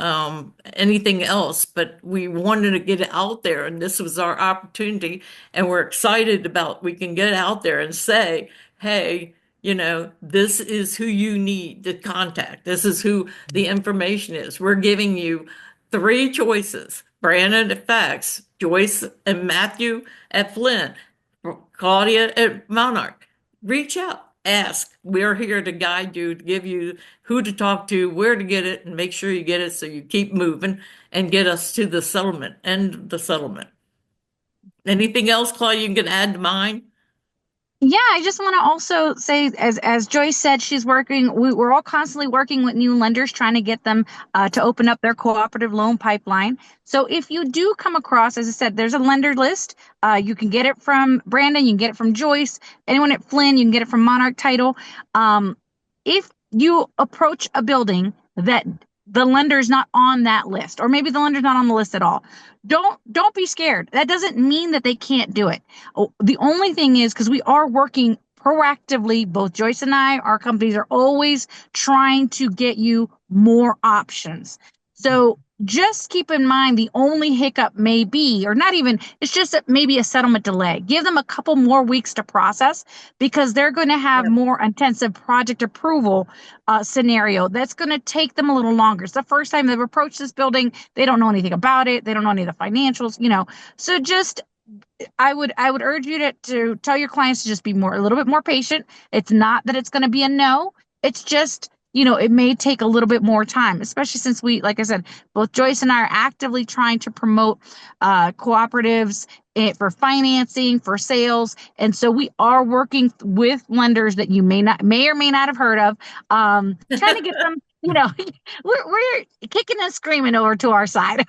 H: anything else. But we wanted to get it out there, and this was our opportunity, and we're excited about we can get out there and say, hey, this is who you need to contact. This is who the information is. We're giving you three choices: Brandon at Fax, Joyce and Matthew at Flint, Claudia at Monarch. Reach out, ask. We're here to guide you, to give you who to talk to, where to get it, and make sure you get it so you keep moving and get us to the settlement, end the settlement. Anything else, Claudia, you can add to mine?
I: Yeah, I just want to also say, as Joyce said, she's working. We're all constantly working with new lenders, trying to get them to open up their cooperative loan pipeline. So if you do come across, as I said, there's a lender list. You can get it from Brandon, you can get it from Joyce, anyone at Flynn, you can get it from Monarch Title. If you approach a building that the lender's not on that list, or maybe the lender's not on the list at all, don't be scared. That doesn't mean that they can't do it. The only thing is, because we are working proactively, both Joyce and I, our companies are always trying to get you more options. So just keep in mind the only hiccup may be, or not even, it's just maybe a settlement delay. Give them a couple more weeks to process, because they're going to have more intensive project approval scenario. That's going to take them a little longer. It's the first time they've approached this building. They don't know anything about it. They don't know any of the financials. So just I would urge you to tell your clients to just be a little bit more patient. It's not that it's going to be a no. It's just, it may take a little bit more time, especially since like I said, both Joyce and I are actively trying to promote cooperatives for financing, for sales. And so we are working with lenders that you may or may not have heard of, trying to get them, we're kicking and screaming over to our side.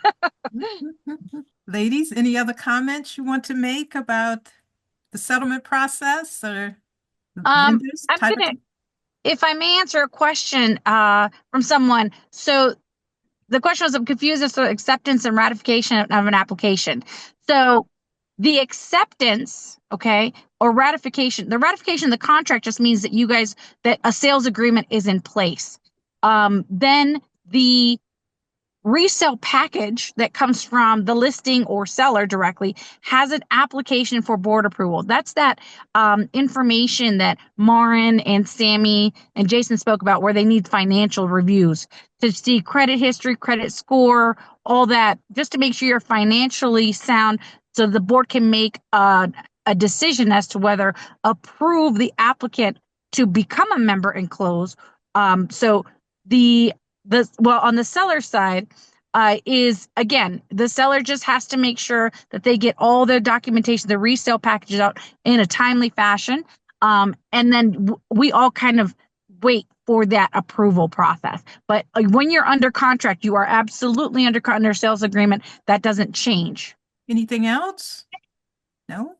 C: Ladies, any other comments you want to make about the settlement process or lenders
I: I'm
C: type
I: gonna, if I may answer a question from someone. So the question was, I'm confused as to acceptance and ratification of an application. So the acceptance, okay, or ratification, the ratification of the contract just means that that a sales agreement is in place. Then the resale package that comes from the listing or seller directly has an application for board approval. That's that information that Marin and Sammy and Jason spoke about, where they need financial reviews to see credit history, credit score, all that, just to make sure you're financially sound, so the board can make a decision as to whether approve the applicant to become a member and close. So on the seller side, is again, the seller just has to make sure that they get all their documentation, the resale packages out in a timely fashion. And then we all kind of wait for that approval process. But when you're under contract, you are absolutely under sales agreement. That doesn't change.
C: anything else? No?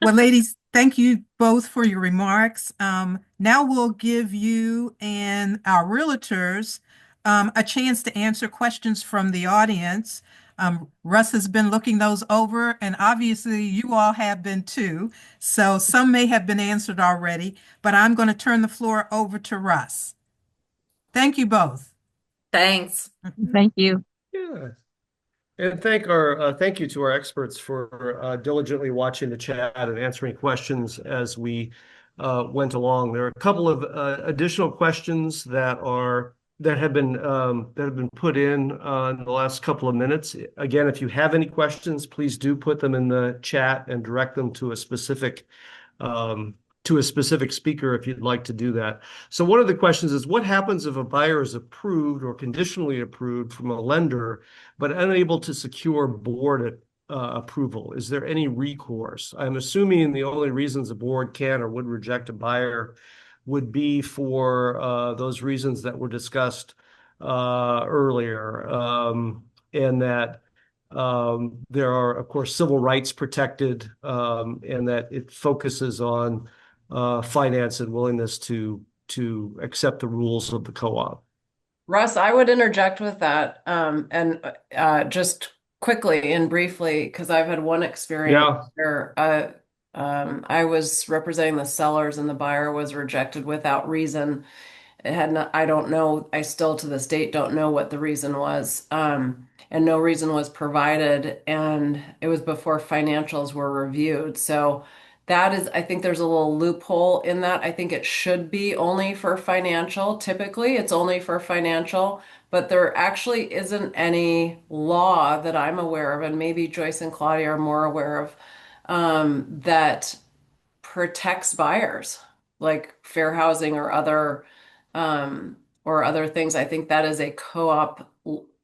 C: Well, ladies, thank you both for your remarks. Now we'll give you and our realtors a chance to answer questions from the audience. Russ has been looking those over, and obviously you all have been too. So some may have been answered already, but I'm going to turn the floor over to Russ. Thank you both.
H: Thanks.
I: Thank you.
A: Yeah. And thank you to our experts for diligently watching the chat and answering questions as we went along. There are a couple of additional questions that have been put in the last couple of minutes. Again, if you have any questions, please do put them in the chat and direct them to a specific speaker if you'd like to do that. So one of the questions is, what happens if a buyer is approved or conditionally approved from a lender, but unable to secure board approval? Is there any recourse? I'm assuming the only reasons a board can or would reject a buyer would be for those reasons that were discussed earlier, and that there are, of course, civil rights protected, and that it focuses on finance and willingness to accept the rules of the co-op.
F: Russ, I would interject with that, and just quickly and briefly, because I've had one experience
A: Yeah.
F: where I was representing the sellers and the buyer was rejected without reason. It had not, I don't know, I still to this date don't know what the reason was. And no reason was provided, and it was before financials were reviewed. So that is, I think there's a little loophole in that. I think it should be only for financial. Typically, it's only for financial, but there actually isn't any law that I'm aware of, and maybe Joyce and Claudia are more aware of, that protects buyers, like fair housing or other things. I think that is a co-op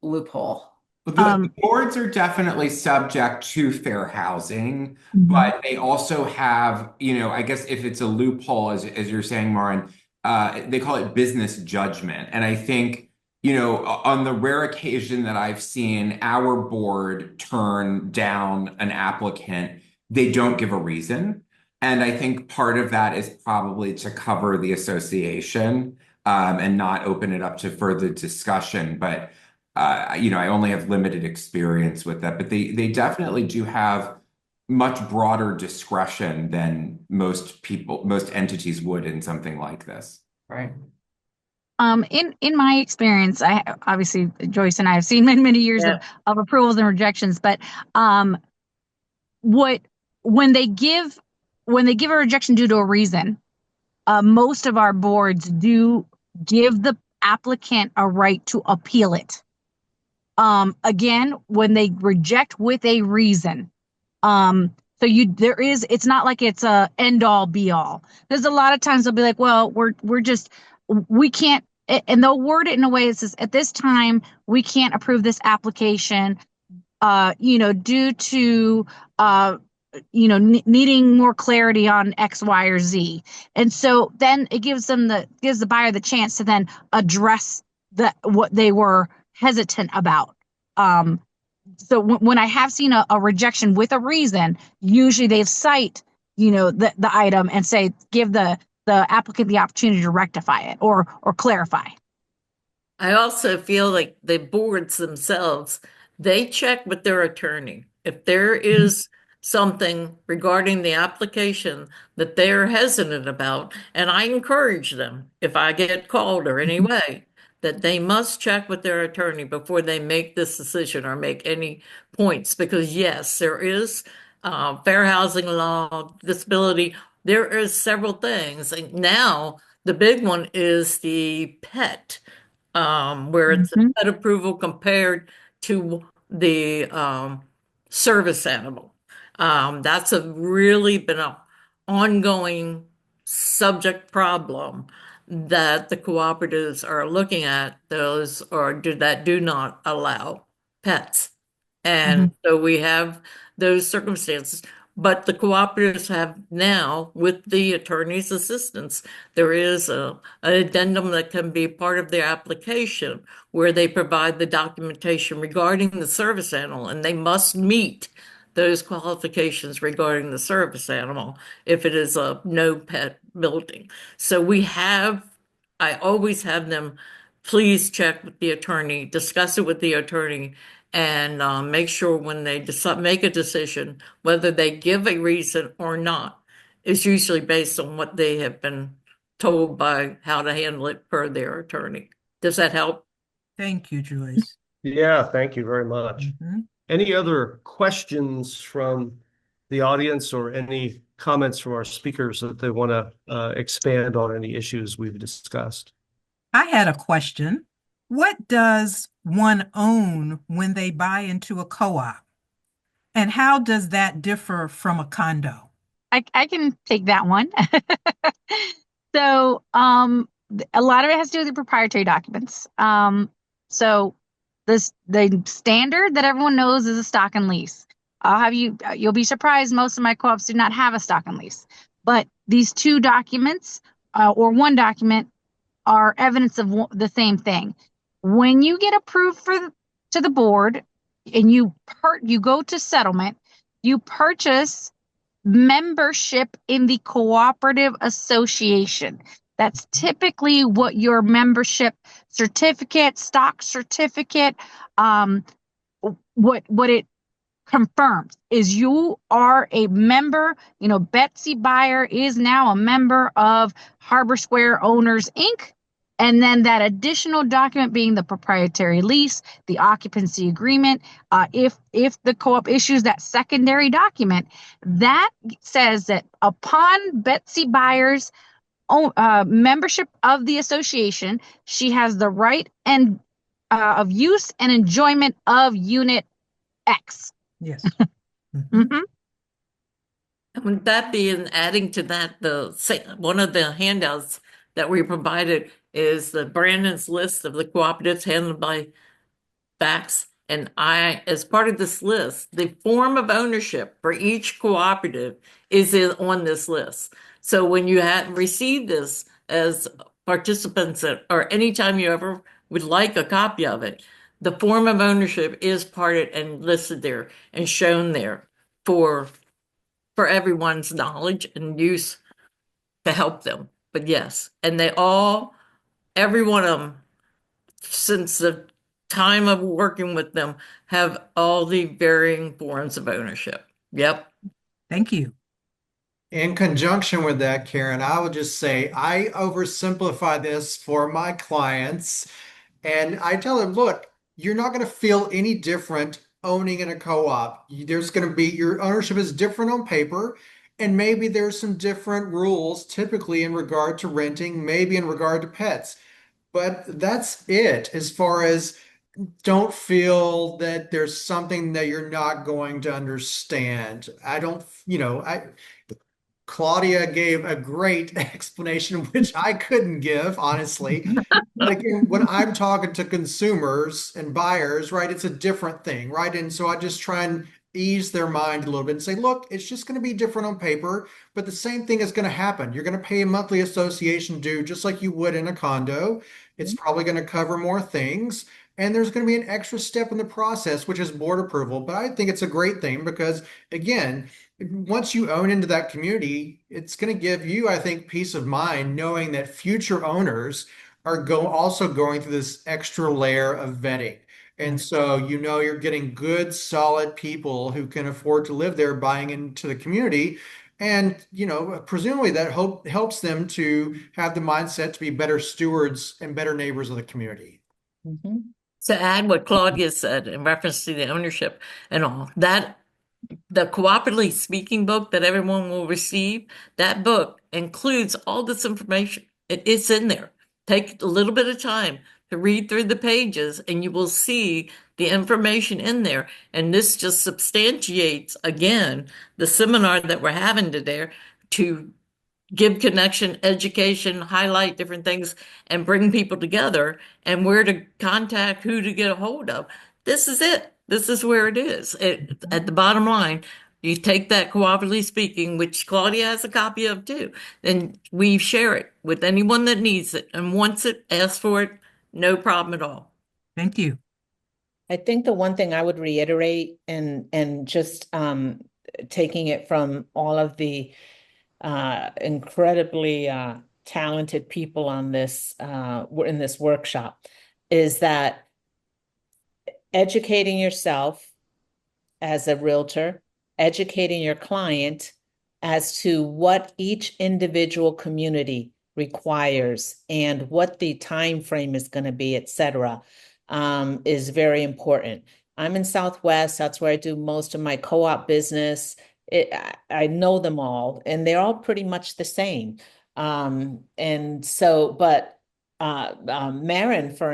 F: loophole.
G: The boards are definitely subject to fair housing,
I: Mhm.
G: but they also have, I guess if it's a loophole, as you're saying, Marin, they call it business judgment. And I think, on the rare occasion that I've seen our board turn down an applicant, they don't give a reason. And I think part of that is probably to cover the association, and not open it up to further discussion. But I only have limited experience with that, but they definitely do have much broader discretion than most entities would in something like this.
F: Right.
I: In my experience, I obviously Joyce and I have seen many years
H: Yeah.
I: of approvals and rejections, but what when they give a rejection due to a reason, most of our boards do give the applicant a right to appeal it. Again, when they reject with a reason, so it's not like it's a end all be all. There's a lot of times they'll be like, well, we can't, and they'll word it in a way that says, at this time, we can't approve this application, due to, needing more clarity on X, Y, or Z. And so then it gives the buyer the chance to then address what they were hesitant about. So when I have seen a rejection with a reason, usually they cite, the item and say, give the applicant the opportunity to rectify it or clarify.
H: I also feel like the boards themselves, they check with their attorney. If there is something regarding the application that they're hesitant about, and I encourage them, if I get called or any way, that they must check with their attorney before they make this decision or make any points. Because yes, there is fair housing law, disability. There is several things. And now the big one is the pet, where it's a
I: Mhm.
H: pet approval compared to the service animal. That's a really been a ongoing subject problem that the cooperatives are looking at, those or do not allow pets. And
I: Mhm.
H: so we have those circumstances. But the cooperatives have now, with the attorney's assistance, there is an addendum that can be part of their application where they provide the documentation regarding the service animal, and they must meet those qualifications regarding the service animal if it is a no pet building. So I always have them please check with the attorney, discuss it with the attorney, and make sure when they make a decision, whether they give a reason or not, is usually based on what they have been told by how to handle it per their attorney. Does that help?
C: Thank you, Joyce.
A: Yeah, thank you very much.
C: Mhm.
A: Any other questions from the audience or any comments from our speakers that they want to expand on any issues we've discussed?
C: I had a question. What does one own when they buy into a co-op? And how does that differ from a condo?
I: I can take that one. So, a lot of it has to do with the proprietary documents. So the standard that everyone knows is a stock and lease. You'll be surprised. Most of my co-ops do not have a stock and lease, but these two documents, or one document, are evidence of the same thing. When you get approved to the board and you go to settlement, you purchase membership in the cooperative association. That's typically what your membership certificate, stock certificate, what it confirms is you are a member. You know, Betsy Buyer is now a member of Harbor Square Owners Inc. And then that additional document being the proprietary lease, the occupancy agreement. If the co-op issues that secondary document, that says that upon Betsy Buyer's membership of the association, she has the right and of use and enjoyment of Unit X.
C: Yes.
I: Mhm.
H: Would that be, and adding to that, one of the handouts that we provided is the Brandon's list of the cooperatives handled by facts. And as part of this list, the form of ownership for each cooperative is on this list. So when you have received this as participants, or anytime you ever would like a copy of it, the form of ownership is parted and listed there and shown there for everyone's knowledge and use to help them. But yes, and every one of them, since the time of working with them, have all the varying forms of ownership. Yep.
C: Thank you.
E: In conjunction with that, Karen, I would just say I oversimplify this for my clients. And I tell them, look, you're not going to feel any different owning in a co-op. There's going to be your ownership is different on paper, and maybe there's some different rules, typically in regard to renting, maybe in regard to pets. But that's it as far as don't feel that there's something that you're not going to understand. I don't, Claudia gave a great explanation, which I couldn't give, honestly. But again, when I'm talking to consumers and buyers, right, it's a different thing, right? And so I just try and ease their mind a little bit and say, look, it's just going to be different on paper, but the same thing is going to happen. You're going to pay a monthly association due just like you would in a condo. It's probably going to cover more things. And there's going to be an extra step in the process, which is board approval. But I think it's a great thing because, again, once you own into that community, it's going to give you, I think, peace of mind knowing that future owners are also going through this extra layer of vetting. And so you're getting good, solid people who can afford to live there buying into the community. And, presumably that helps them to have the mindset to be better stewards and better neighbors of the community.
H: Mm-hmm. To add what Claudia said in reference to the ownership and all, that the cooperatively speaking book that everyone will receive, that book includes all this information. It's in there. Take a little bit of time to read through the pages and you will see the information in there. And this just substantiates, again, the seminar that we're having today to give connection, education, highlight different things, and bring people together and where to contact, who to get a hold of. This is it. This is where it is. At the bottom line, you take that cooperatively speaking, which Claudia has a copy of too, and we share it with anyone that needs it and wants it, asks for it, no problem at all.
C: Thank you.
D: I think the one thing I would reiterate and just taking it from all of the incredibly talented people on this in this workshop is that educating yourself as a realtor, educating your client as to what each individual community requires and what the time frame is going to be, et cetera, is very important. I'm in Southwest. That's where I do most of my co-op business. I know them all, and they're all pretty much the same. And so, but Marin, for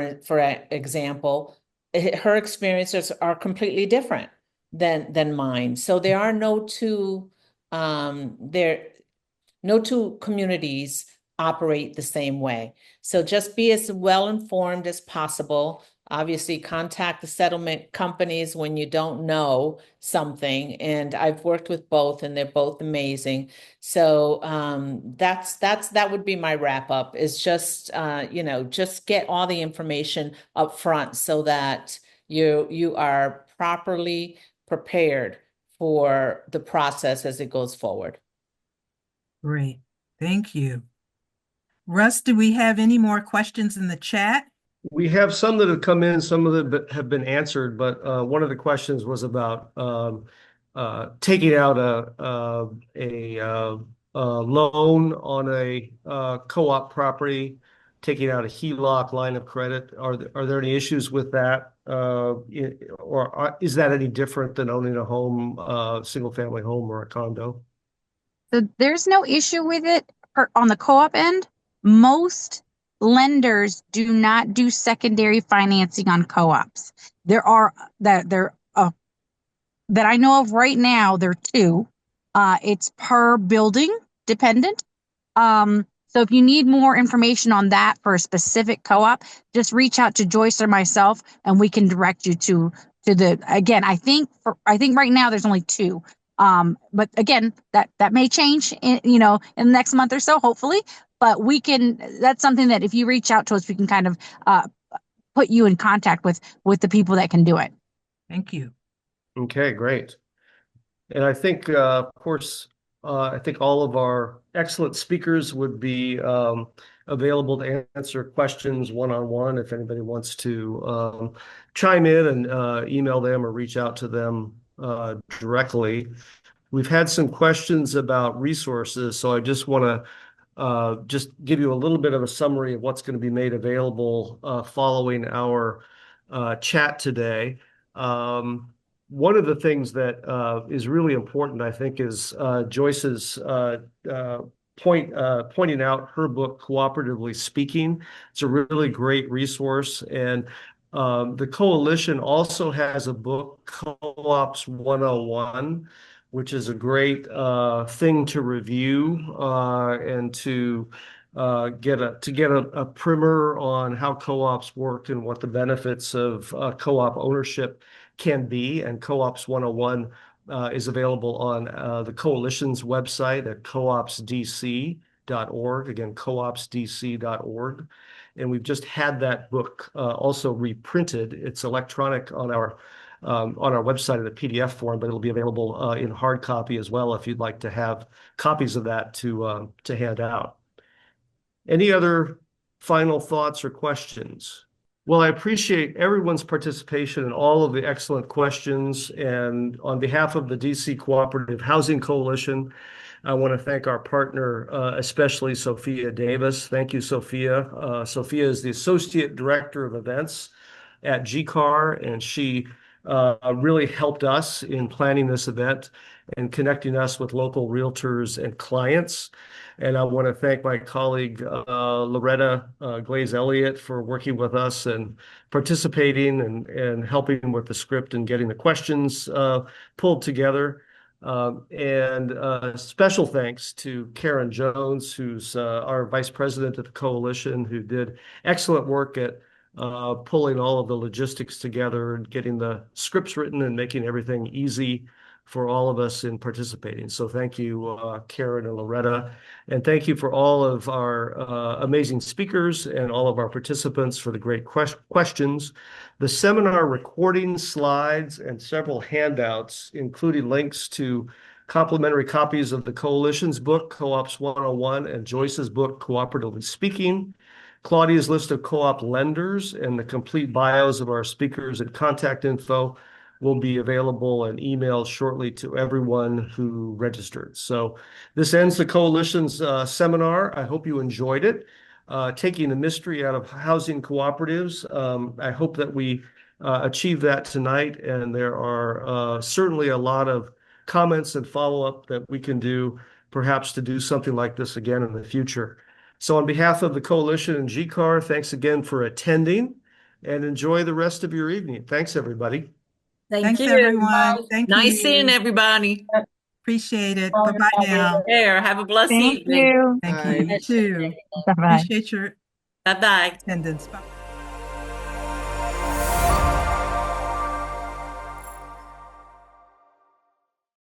D: example, her experiences are completely different than mine. So there are no two communities operate the same way. So just be as well informed as possible. Obviously, contact the settlement companies when you don't know something. And I've worked with both, and they're both amazing. So that would be my wrap up. Is just just get all the information up front so that you are properly prepared for the process as it goes forward.
C: Great. Thank you. Russ, do we have any more questions in the chat?
A: We have some that have come in, some of them have been answered, but one of the questions was about taking out a loan on a co-op property, taking out a HELOC line of credit. Are there any issues with that? Is that any different than owning a home, single family home or a condo?
I: So there's no issue with it on the co-op end. Most lenders do not do secondary financing on co-ops. There are that I know of right now. There are two. It's per building dependent. So if you need more information on that for a specific co-op, just reach out to Joyce or myself, and we can direct you to the. Again, I think right now there's only two. But again, that may change in the next month or so, hopefully. But that's something that if you reach out to us, we can kind of put you in contact with the people that can do it.
C: Thank you.
A: Okay, great. And I think, of course, I think all of our excellent speakers would be available to answer questions one-on-one if anybody wants to chime in and email them or reach out to them directly. We've had some questions about resources, so I just want to just give you a little bit of a summary of what's going to be made available following our chat today. One of the things that is really important, I think, is Joyce's pointing out her book, Cooperatively Speaking. It's a really great resource. And the coalition also has a book, Co-ops 101, which is a great thing to review and to get a primer on how co-ops work and what the benefits of co-op ownership can be. And Co-ops 101 is available on the coalition's website at coopsdc.org. Again, coopsdc.org. And we've just had that book also reprinted. It's electronic on our website in a PDF form, but it'll be available in hard copy as well if you'd like to have copies of that to hand out. Any other final thoughts or questions? Well, I appreciate everyone's participation and all of the excellent questions. And on behalf of the DC Cooperative Housing Coalition, I want to thank our partner, especially Sophia Davis. Thank you, Sophia. Sophia is the Associate Director of Events at GCAR, and she really helped us in planning this event and connecting us with local realtors and clients. And I want to thank my colleague, Loretta Glaze Elliott, for working with us and participating and helping with the script and getting the questions pulled together. And special thanks to Karen Jones, who's our Vice President at the Coalition, who did excellent work at pulling all of the logistics together and getting the scripts written and making everything easy for all of us in participating. So thank you, Karen and Loretta. And thank you for all of our amazing speakers and all of our participants for the great questions. The seminar recording, slides, and several handouts, including links to complimentary copies of the Coalition's book, Co-ops 101, and Joyce's book, Cooperatively Speaking, Claudia's list of co-op lenders, and the complete bios of our speakers and contact info will be available and emailed shortly to everyone who registered. So this ends the Coalition's seminar. I hope you enjoyed it. Taking the mystery out of housing cooperatives. I hope that we achieve that tonight, and there are certainly a lot of comments and follow-up that we can do, perhaps to do something like this again in the future. So on behalf of the Coalition and GCAR, thanks again for attending, and enjoy the rest of your evening. Thanks, everybody.
C: Thanks, everyone. Thank
H: Nice
C: you.
H: seeing everybody.
C: Appreciate it. Bye-bye now.
H: There, have a blessed
I: Thank
H: evening.
I: you.
C: Thank you. You too.
I: Bye-bye.
C: Appreciate your
H: Bye-bye.
C: attendance. Bye.